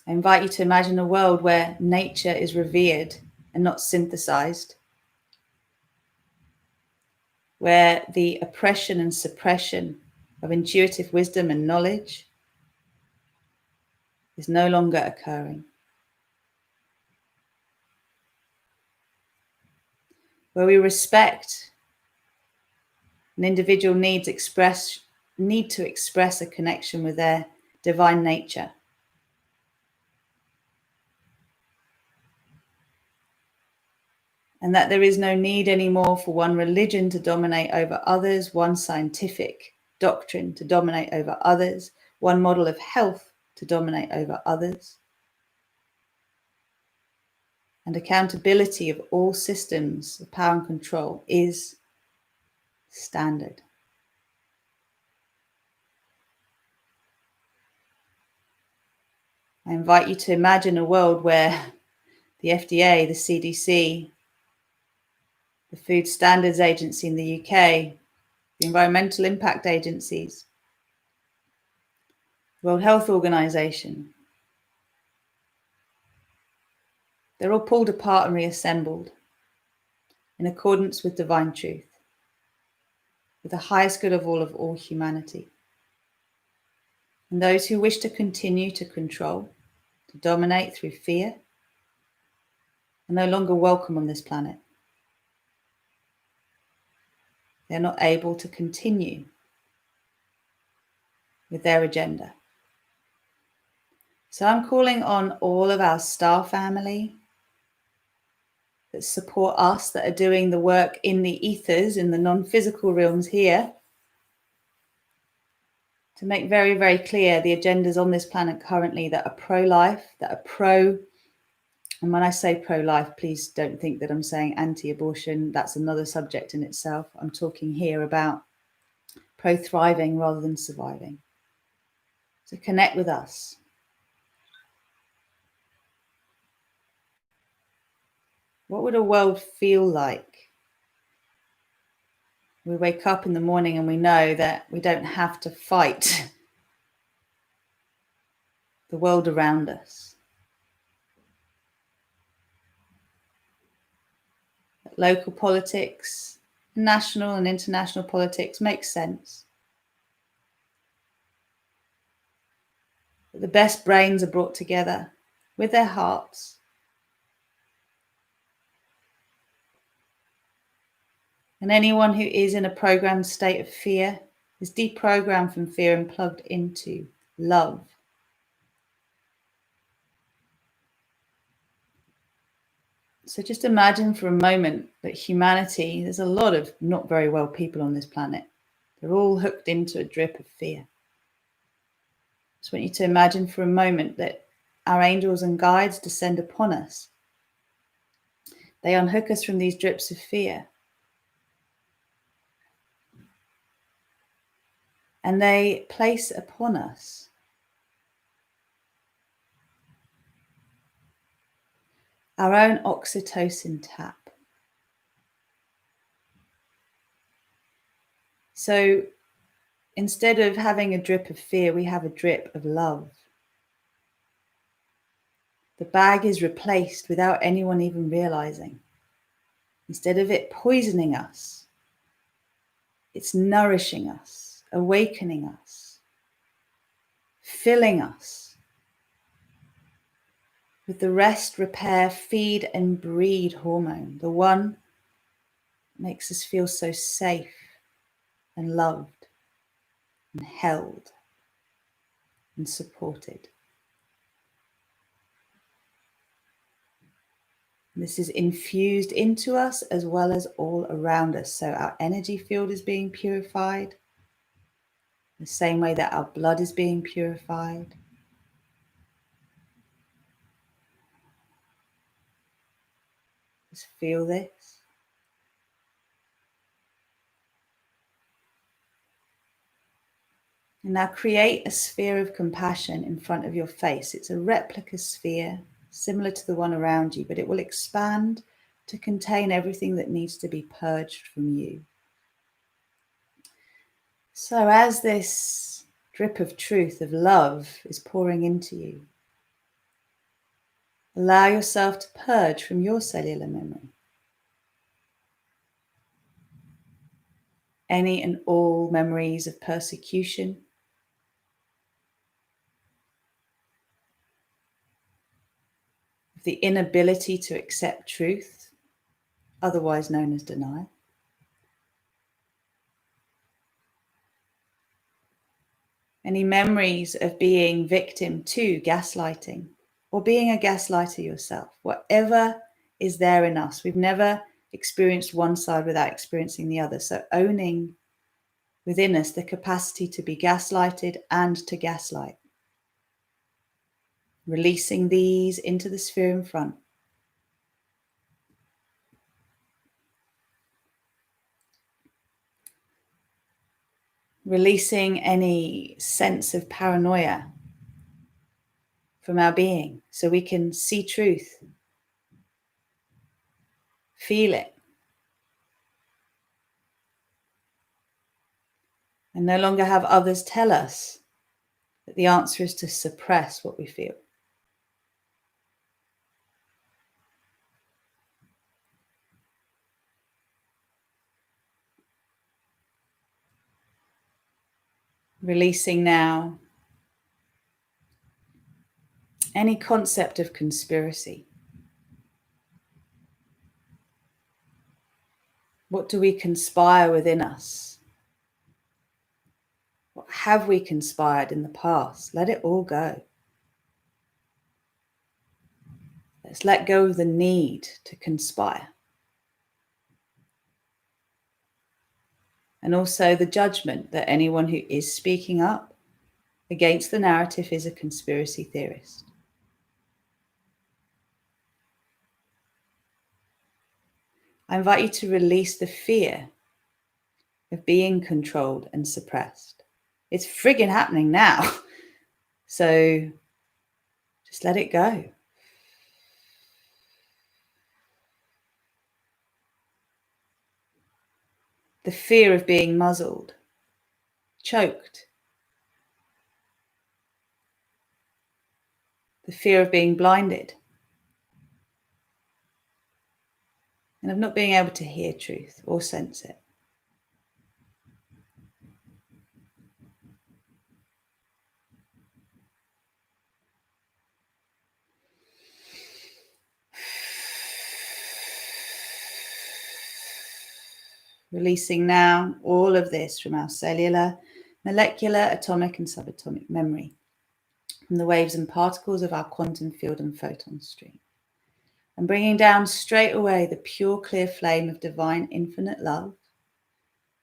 I invite you to imagine a world where nature is revered and not synthesized, where the oppression and suppression of intuitive wisdom and knowledge is no longer occurring, where we respect an individual need to express a connection with their divine nature. And that there is no need anymore for one religion to dominate over others, one scientific doctrine to dominate over others, one model of health to dominate over others. And accountability of all systems of power and control is standard. I invite you to imagine a world where the FDA, the CDC, the Food Standards Agency in the UK, the Environmental Impact Agencies, World Health Organization, they're all pulled apart and reassembled in accordance with divine truth, with the highest good of all humanity. And those who wish to continue to control, to dominate through fear, are no longer welcome on this planet. They're not able to continue with their agenda. So I'm calling on all of our star family that support us, that are doing the work in the ethers, in the non-physical realms here, to make very, very clear the agendas on this planet currently that are pro-life, that are pro, and when I say pro-life, please don't think that I'm saying anti-abortion. That's another subject in itself. I'm talking here about pro-thriving rather than surviving. So connect with us. What would a world feel like? We wake up in the morning and we know that we don't have to fight the world around us. That local politics, national and international politics makes sense. That the best brains are brought together with their hearts. And anyone who is in a programmed state of fear is deprogrammed from fear and plugged into love. So just imagine for a moment that humanity, there's a lot of not very well people on this planet. They're all hooked into a drip of fear. I just want you to imagine for a moment that our angels and guides descend upon us. They unhook us from these drips of fear. And they place upon us our own oxytocin tap. So instead of having a drip of fear, we have a drip of love. The bag is replaced without anyone even realizing. Instead of it poisoning us, it's nourishing us, awakening us, filling us with the rest, repair, feed and breed hormone, the one that makes us feel so safe and loved and held and supported. This is infused into us as well as all around us. So our energy field is being purified the same way that our blood is being purified. Just feel this. And now create a sphere of compassion in front of your face. It's a replica sphere, similar to the one around you, but it will expand to contain everything that needs to be purged from you. So as this drip of truth, of love, is pouring into you, allow yourself to purge from your cellular memory any and all memories of persecution, of the inability to accept truth, otherwise known as denial. Any memories of being victim to gaslighting or being a gaslighter yourself, whatever is there in us. We've never experienced one side without experiencing the other. So owning within us the capacity to be gaslighted and to gaslight. Releasing these into the sphere in front. Releasing any sense of paranoia from our being so we can see truth, feel it, and no longer have others tell us that the answer is to suppress what we feel. Releasing now any concept of conspiracy. What do we conspire within us? What have we conspired in the past? Let it all go. Let's let go of the need to conspire. And also the judgment that anyone who is speaking up against the narrative is a conspiracy theorist. I invite you to release the fear of being controlled and suppressed. It's friggin' happening now. So just let it go. The fear of being muzzled, choked. The fear of being blinded. And of not being able to hear truth or sense it. Releasing now all of this from our cellular, molecular, atomic and subatomic memory, from the waves and particles of our quantum field and photon stream, and bringing down straight away the pure clear flame of divine infinite love.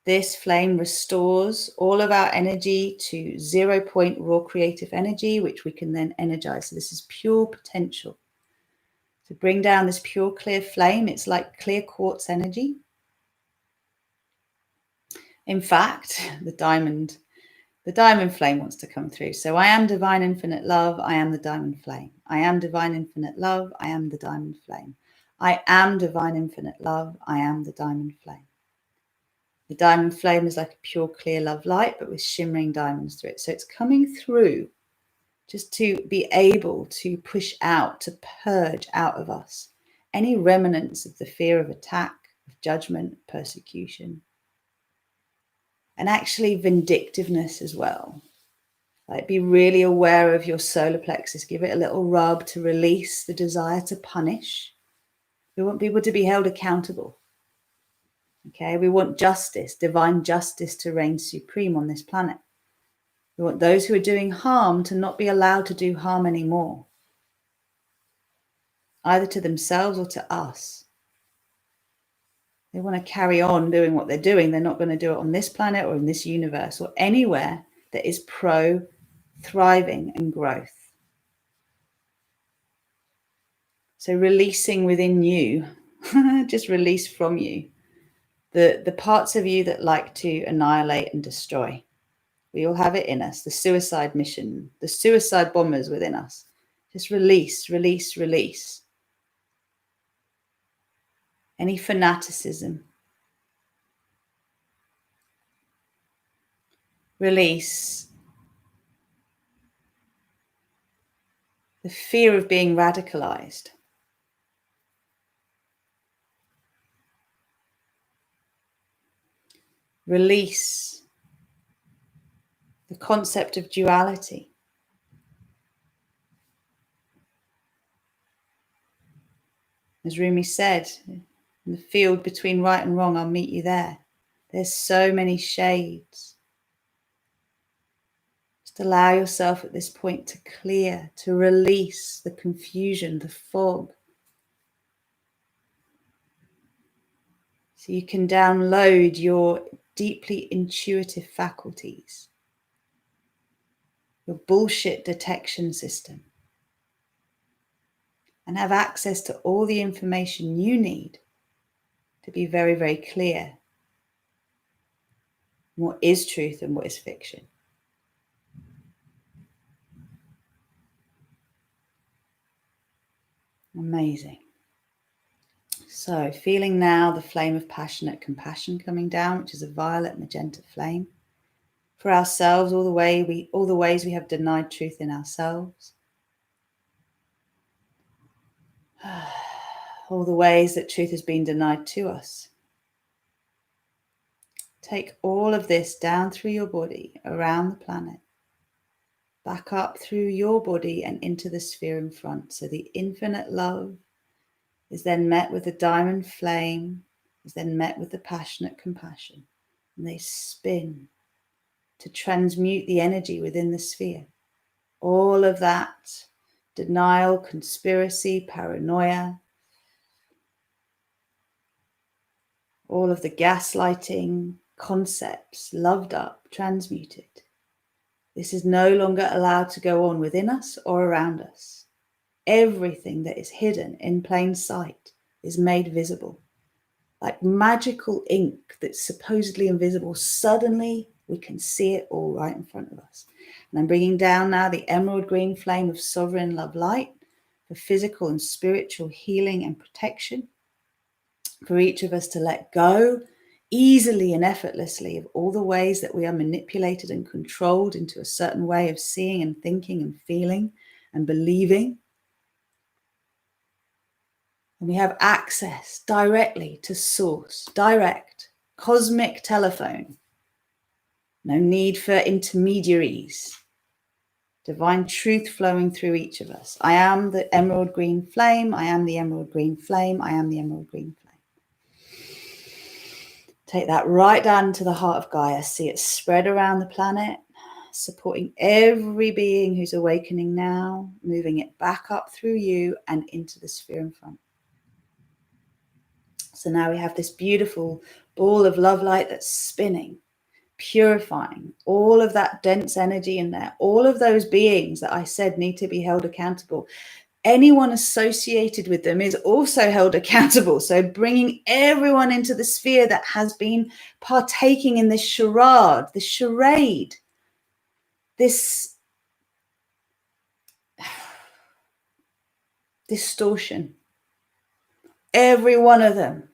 This flame restores all of our energy to 0 point raw creative energy, which we can then energize. So this is pure potential. To bring down this pure clear flame, it's like clear quartz energy. In fact, the diamond flame wants to come through. So I am divine infinite love. I am the diamond flame. I am divine infinite love. I am the diamond flame. I am divine infinite love. I am the diamond flame. The diamond flame is like a pure clear love light, but with shimmering diamonds through it. So it's coming through just to be able to push out, to purge out of us any remnants of the fear of attack, of judgment, persecution. And actually vindictiveness as well. Like, be really aware of your solar plexus. Give it a little rub to release the desire to punish. We want people to be held accountable. Okay, we want justice, divine justice to reign supreme on this planet. We want those who are doing harm to not be allowed to do harm anymore, either to themselves or to us. They want to carry on doing what they're doing. They're not going to do it on this planet or in this universe or anywhere that is pro-thriving and growth. So releasing within you, just release from you, the parts of you that like to annihilate and destroy. We all have it in us, the suicide mission, the suicide bombers within us. Just release, release, release. Any fanaticism. Release the fear of being radicalized. Release the concept of duality. As Rumi said, in the field between right and wrong, I'll meet you there. There's so many shades. Just allow yourself at this point to clear, to release the confusion, the fog. So you can download your deeply intuitive faculties, your bullshit detection system, and have access to all the information you need to be very, very clear what is truth and what is fiction. Amazing. So feeling now the flame of passionate compassion coming down, which is a violet magenta flame. For ourselves, all the ways we have denied truth in ourselves. All the ways that truth has been denied to us. Take all of this down through your body, around the planet, back up through your body and into the sphere in front. So the infinite love is then met with the diamond flame, is then met with the passionate compassion. And they spin to transmute the energy within the sphere. All of that denial, conspiracy, paranoia, all of the gaslighting concepts loved up, transmuted. This is no longer allowed to go on within us or around us. Everything that is hidden in plain sight is made visible. Like magical ink that's supposedly invisible, suddenly we can see it all right in front of us. And I'm bringing down now the emerald green flame of sovereign love light for physical and spiritual healing and protection, for each of us to let go easily and effortlessly of all the ways that we are manipulated and controlled into a certain way of seeing and thinking and feeling and believing. And we have access directly to source, direct, cosmic telephone. No need for intermediaries. Divine truth flowing through each of us. I am the emerald green flame. I am the emerald green flame. I am the emerald green flame. Take that right down to the heart of Gaia. See it spread around the planet, supporting every being who's awakening now, moving it back up through you and into the sphere in front. So now we have this beautiful ball of love light that's spinning, purifying all of that dense energy in there. All of those beings that I said need to be held accountable. Anyone associated with them is also held accountable. So bringing everyone into the sphere that has been partaking in this charade, this charade, this distortion. Every one of them,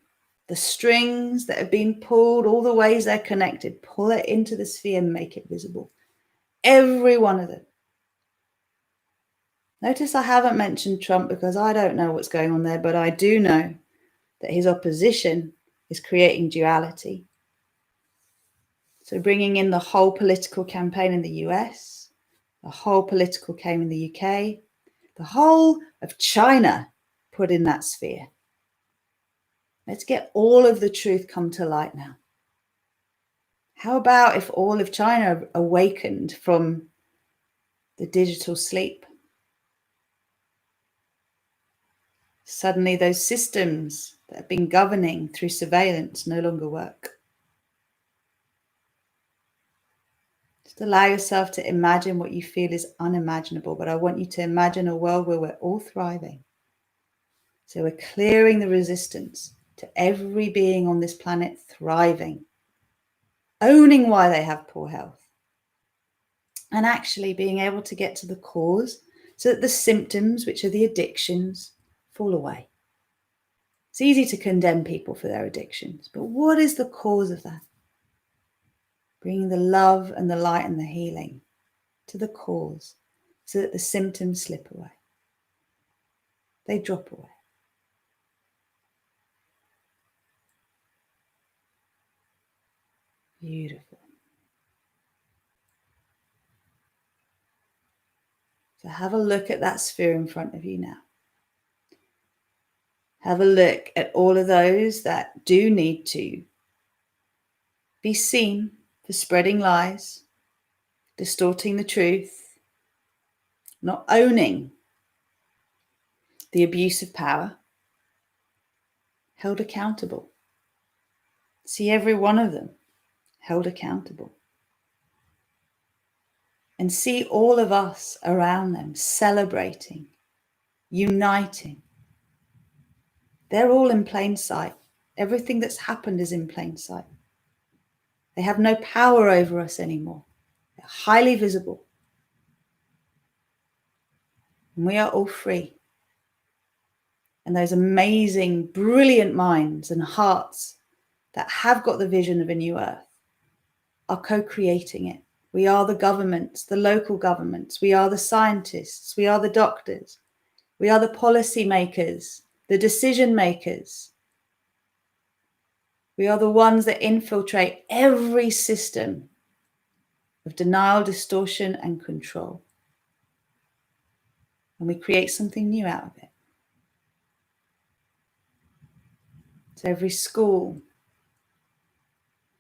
the strings that have been pulled, all the ways they're connected, pull it into the sphere and make it visible. Every one of them. Notice I haven't mentioned Trump because I don't know what's going on there, but I do know that his opposition is creating duality. So bringing in the whole political campaign in the US, the whole political campaign in the UK, the whole of China put in that sphere. Let's get all of the truth come to light now. How about if all of China awakened from the digital sleep? Suddenly those systems that have been governing through surveillance no longer work. Just allow yourself to imagine what you feel is unimaginable, but I want you to imagine a world where we're all thriving. So we're clearing the resistance to every being on this planet thriving, owning why they have poor health, and actually being able to get to the cause so that the symptoms, which are the addictions, fall away. It's easy to condemn people for their addictions, but what is the cause of that? Bringing the love and the light and the healing to the cause so that the symptoms slip away. They drop away. Beautiful. So have a look at that sphere in front of you now. Have a look at all of those that do need to be seen for spreading lies, distorting the truth, not owning the abuse of power, held accountable. See every one of them held accountable. And see all of us around them celebrating, uniting. They're all in plain sight. Everything that's happened is in plain sight. They have no power over us anymore. They're highly visible. And we are all free. And those amazing, brilliant minds and hearts that have got the vision of a new earth are co-creating it. We are the governments, the local governments. We are the scientists. We are the doctors. We are the policy makers, the decision makers. We are the ones that infiltrate every system of denial, distortion, and control. And we create something new out of it. So every school,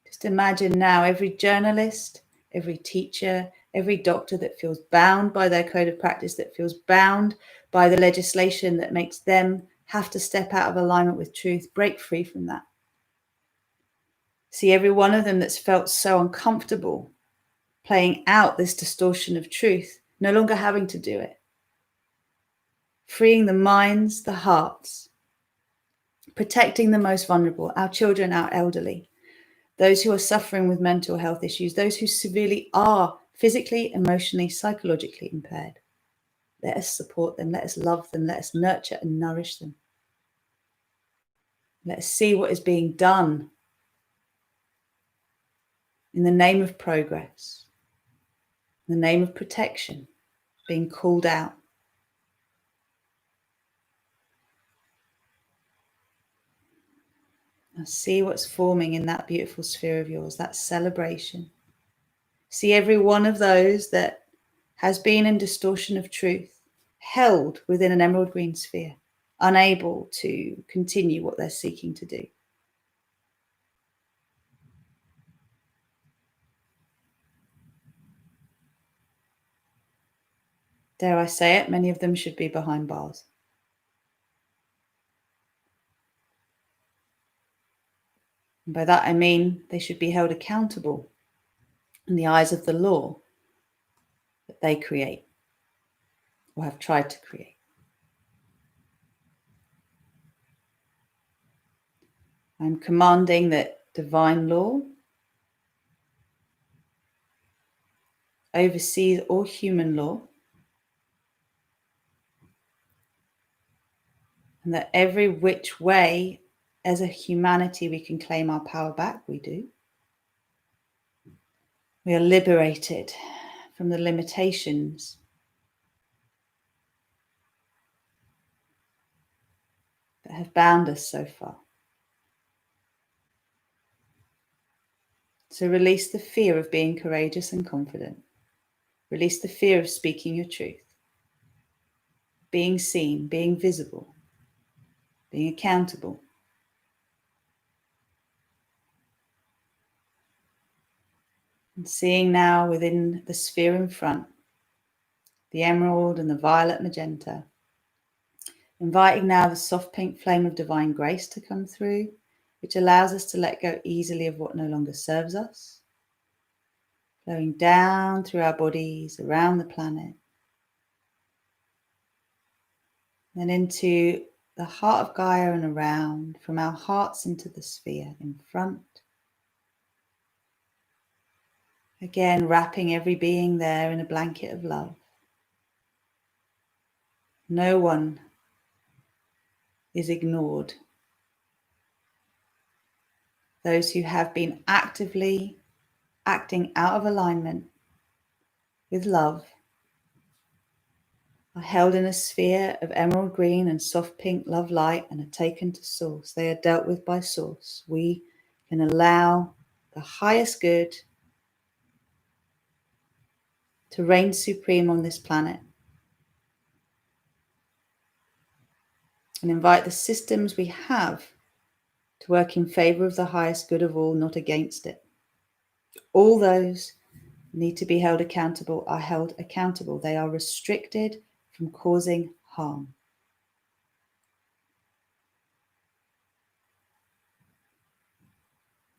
just imagine now every journalist, every teacher, every doctor that feels bound by their code of practice, that feels bound by the legislation that makes them have to step out of alignment with truth, break free from that. See every one of them that's felt so uncomfortable playing out this distortion of truth, no longer having to do it. Freeing the minds, the hearts, protecting the most vulnerable, our children, our elderly, those who are suffering with mental health issues, those who severely are physically, emotionally, psychologically impaired. Let us support them, let us love them, let us nurture and nourish them. Let us see what is being done in the name of progress, in the name of protection, being called out. Now see what's forming in that beautiful sphere of yours, that celebration. See every one of those that has been in distortion of truth, held within an emerald green sphere, unable to continue what they're seeking to do. Dare I say it, many of them should be behind bars. And by that I mean they should be held accountable in the eyes of the law that they create or have tried to create. I'm commanding that divine law oversees all human law, and that every which way as a humanity we can claim our power back, we do. We are liberated from the limitations that have bound us so far. So release the fear of being courageous and confident. Release the fear of speaking your truth, being seen, being visible, being accountable. And seeing now within the sphere in front, the emerald and the violet magenta, inviting now the soft pink flame of divine grace to come through, which allows us to let go easily of what no longer serves us, flowing down through our bodies, around the planet, then into the heart of Gaia and around, from our hearts into the sphere in front. Again, wrapping every being there in a blanket of love. No one is ignored. Those who have been actively acting out of alignment with love are held in a sphere of emerald green and soft pink love light and are taken to source. They are dealt with by source. We can allow the highest good to reign supreme on this planet and invite the systems we have to work in favor of the highest good of all, not against it. All those need to be held accountable are held accountable. They are restricted from causing harm.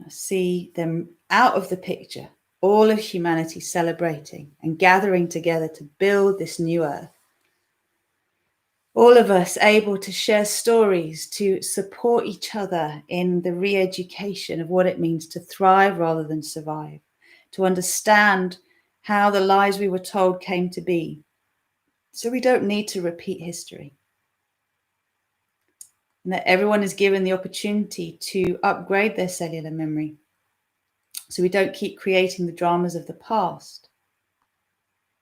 I see them out of the picture, all of humanity celebrating and gathering together to build this new earth. All of us able to share stories, to support each other in the re-education of what it means to thrive rather than survive, to understand how the lies we were told came to be. So we don't need to repeat history. And that everyone is given the opportunity to upgrade their cellular memory. So we don't keep creating the dramas of the past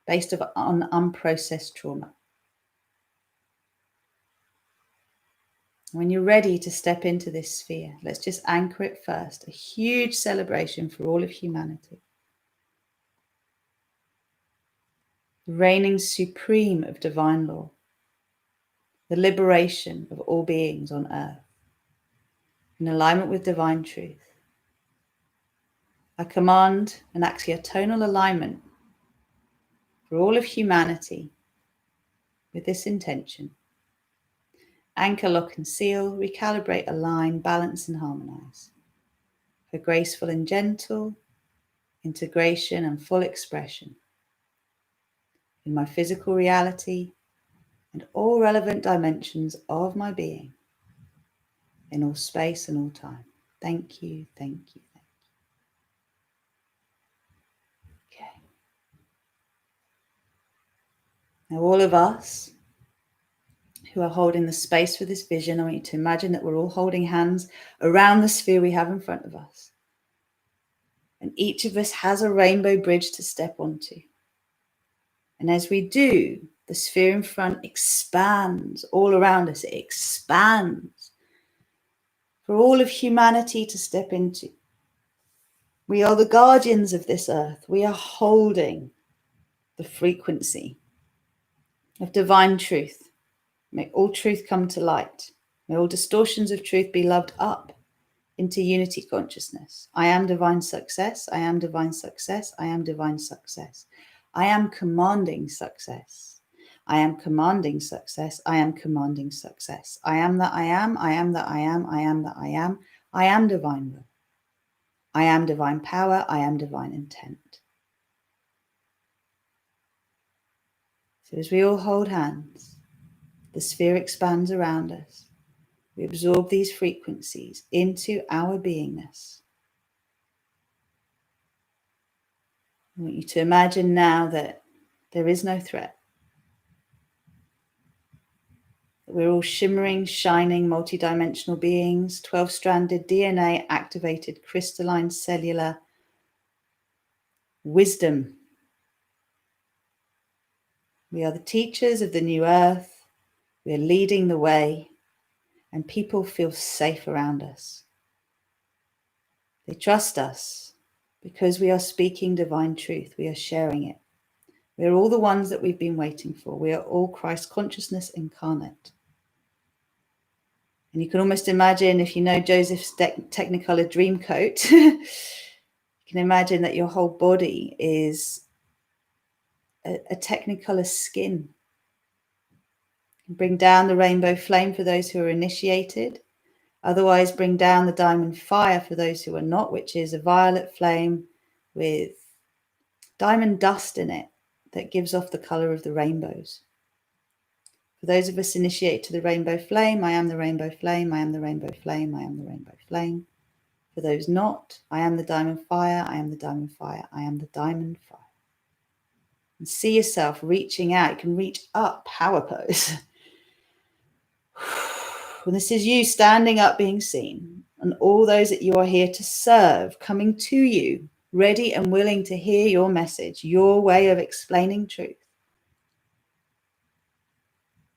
based on unprocessed trauma. When you're ready to step into this sphere, let's just anchor it first. A huge celebration for all of humanity. The reigning supreme of divine law. The liberation of all beings on earth. In alignment with divine truth. I command an axiotonal alignment for all of humanity with this intention. Anchor, lock and seal, recalibrate, align, balance and harmonize. For graceful and gentle integration and full expression in my physical reality and all relevant dimensions of my being in all space and all time. Thank you, thank you, thank you. Okay. Now all of us who are holding the space for this vision, I want you to imagine that we're all holding hands around the sphere we have in front of us. And each of us has a rainbow bridge to step onto. And as we do, the sphere in front expands all around us. It expands for all of humanity to step into. We are the guardians of this earth. We are holding the frequency of divine truth. May all truth come to light. May all distortions of truth be loved up into unity consciousness. I am divine success. I am divine success. I am divine success. I am commanding success. I am commanding success. I am commanding success. I am that I am. I am that I am. I am that I am. I am divine will. I am divine power. I am divine intent. So as we all hold hands, the sphere expands around us. We absorb these frequencies into our beingness. I want you to imagine now that there is no threat. That we're all shimmering, shining, multidimensional beings, 12-stranded DNA activated crystalline cellular wisdom. We are the teachers of the new earth. We are leading the way, and people feel safe around us. They trust us because we are speaking divine truth. We are sharing it. We are all the ones that we've been waiting for. We are all Christ consciousness incarnate. And you can almost imagine, if you know Joseph's Technicolor Dreamcoat, you can imagine that your whole body is a Technicolor skin. Bring down the rainbow flame for those who are initiated. Otherwise, bring down the diamond fire for those who are not, which is a violet flame with diamond dust in it that gives off the color of the rainbows. For those of us initiated to the rainbow flame, I am the rainbow flame, I am the rainbow flame, I am the rainbow flame. For those not, I am the diamond fire, I am the diamond fire, I am the diamond fire. And see yourself reaching out. You can reach up, power pose. And this is you standing up, being seen, and all those that you are here to serve, coming to you, ready and willing to hear your message, your way of explaining truth.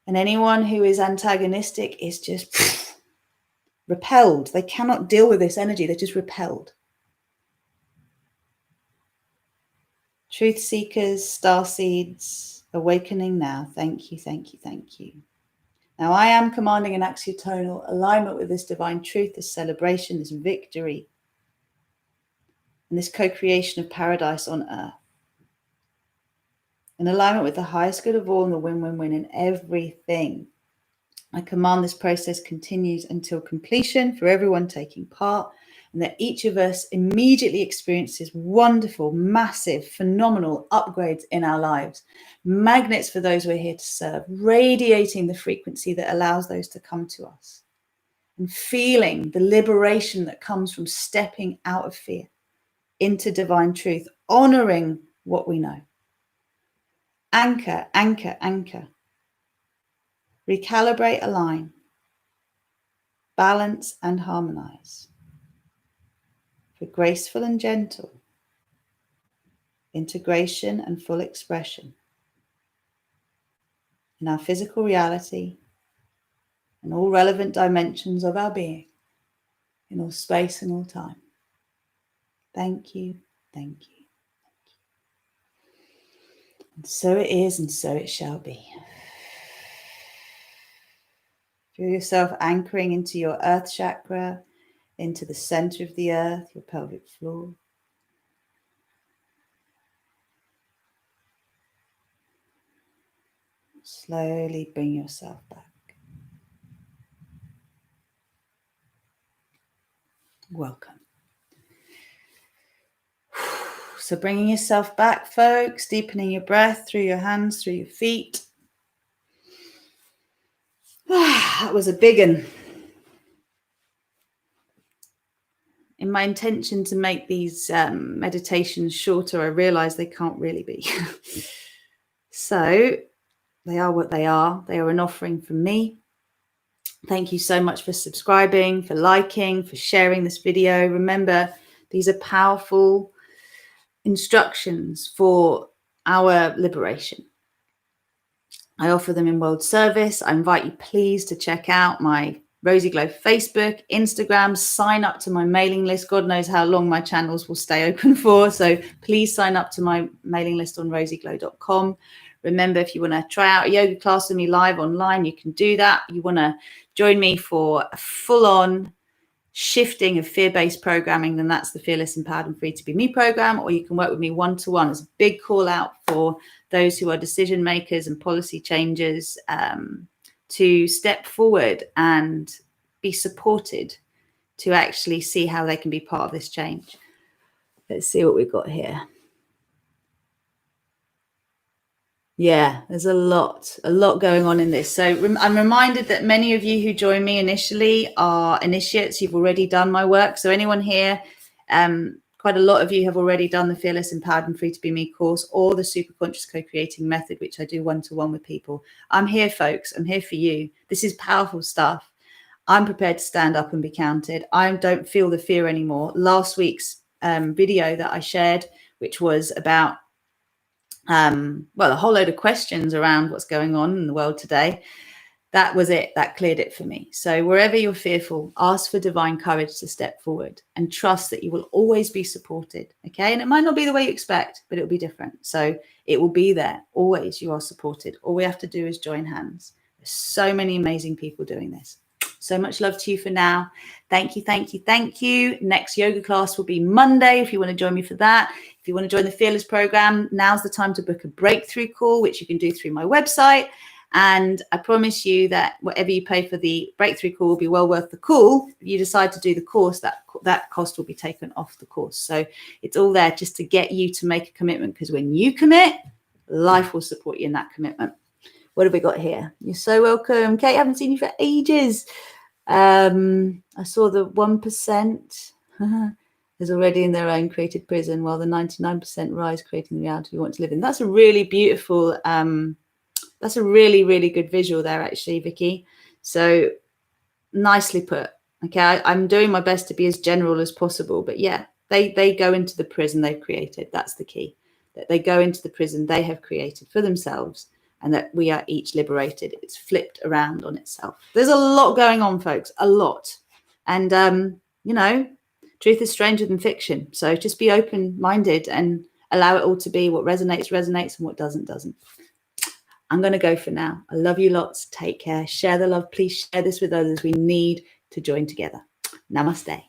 And anyone who is antagonistic is just repelled. They cannot deal with this energy. They're just repelled. Truth seekers, star seeds, awakening now. Thank you, thank you, thank you. Now I am commanding an axiotonal alignment with this divine truth, this celebration, this victory, and this co-creation of paradise on earth. In alignment with the highest good of all and the win-win-win in everything. I command this process continues until completion for everyone taking part, and that each of us immediately experiences wonderful, massive, phenomenal upgrades in our lives. Magnets for those we're here to serve, radiating the frequency that allows those to come to us. And feeling the liberation that comes from stepping out of fear into divine truth, honoring what we know. Anchor, anchor, anchor. Recalibrate, align. Balance and harmonize. For graceful and gentle integration and full expression in our physical reality and all relevant dimensions of our being in all space and all time. Thank you, thank you, thank you. And so it is, and so it shall be. Feel yourself anchoring into your earth chakra, into the center of the earth, your pelvic floor. Slowly bring yourself back. Welcome. So bringing yourself back, folks, deepening your breath through your hands, through your feet. That was a big one. In my intention to make these meditations shorter, I realize they can't really be. So they are what they are. They are an offering from me. Thank you so much for subscribing, for liking, for sharing this video. Remember, these are powerful instructions for our liberation. I offer them in world service. I invite you please to check out my Rosie Glow Facebook, Instagram, sign up to my mailing list. God knows how long my channels will stay open for. So please sign up to my mailing list on rosieglow.com. Remember, if you want to try out a yoga class with me live online, you can do that. You want to join me for a full-on shifting of fear-based programming, then that's the Fearless, Empowered and Free to Be Me program, or you can work with me one-to-one. It's a big call out for those who are decision makers and policy changers to step forward and be supported to actually see how they can be part of this change. Let's see what we've got here. Yeah, there's a lot going on in this. So I'm reminded that many of you who join me initially are initiates. You've already done my work. So anyone here, quite a lot of you have already done the Fearless, Empowered and Free to Be Me course or the Super Conscious Co-Creating method, which I do one-to-one with people. I'm here, folks. I'm here for you. This is powerful stuff. I'm prepared to stand up and be counted. I don't feel the fear anymore. Last week's video that I shared, which was about well, a whole load of questions around what's going on in the world today. That was it. That cleared it for me. So wherever you're fearful, ask for divine courage to step forward and trust that you will always be supported. Okay. And it might not be the way you expect, but it'll be different. So it will be there. Always you are supported. All we have to do is join hands. There's so many amazing people doing this. So much love to you for now. Thank you, thank you, thank you. Next yoga class will be Monday if you want to join me for that. If you want to join the Fearless program, now's the time to book a breakthrough call, which you can do through my website. And I promise you that whatever you pay for the breakthrough call will be well worth the call. If you decide to do the course, that cost will be taken off the course. So it's all there just to get you to make a commitment, because when you commit, life will support you in that commitment. What have we got here? You're so welcome. Kate, I haven't seen you for ages. I saw the 1% is already in their own created prison, while the 99% rise creating the reality we want to live in. That's a really beautiful, that's a really, really good visual there, actually, Vicky. So nicely put. Okay, I'm doing my best to be as general as possible. But yeah, they go into the prison they've created. That's the key. That they go into the prison they have created for themselves, and that we are each liberated. It's flipped around on itself. There's a lot going on, folks, a lot. And, you know, truth is stranger than fiction. So just be open-minded and allow it all to be. What resonates, resonates, and what doesn't, doesn't. I'm going to go for now. I love you lots. Take care. Share the love. Please share this with others. We need to join together. Namaste.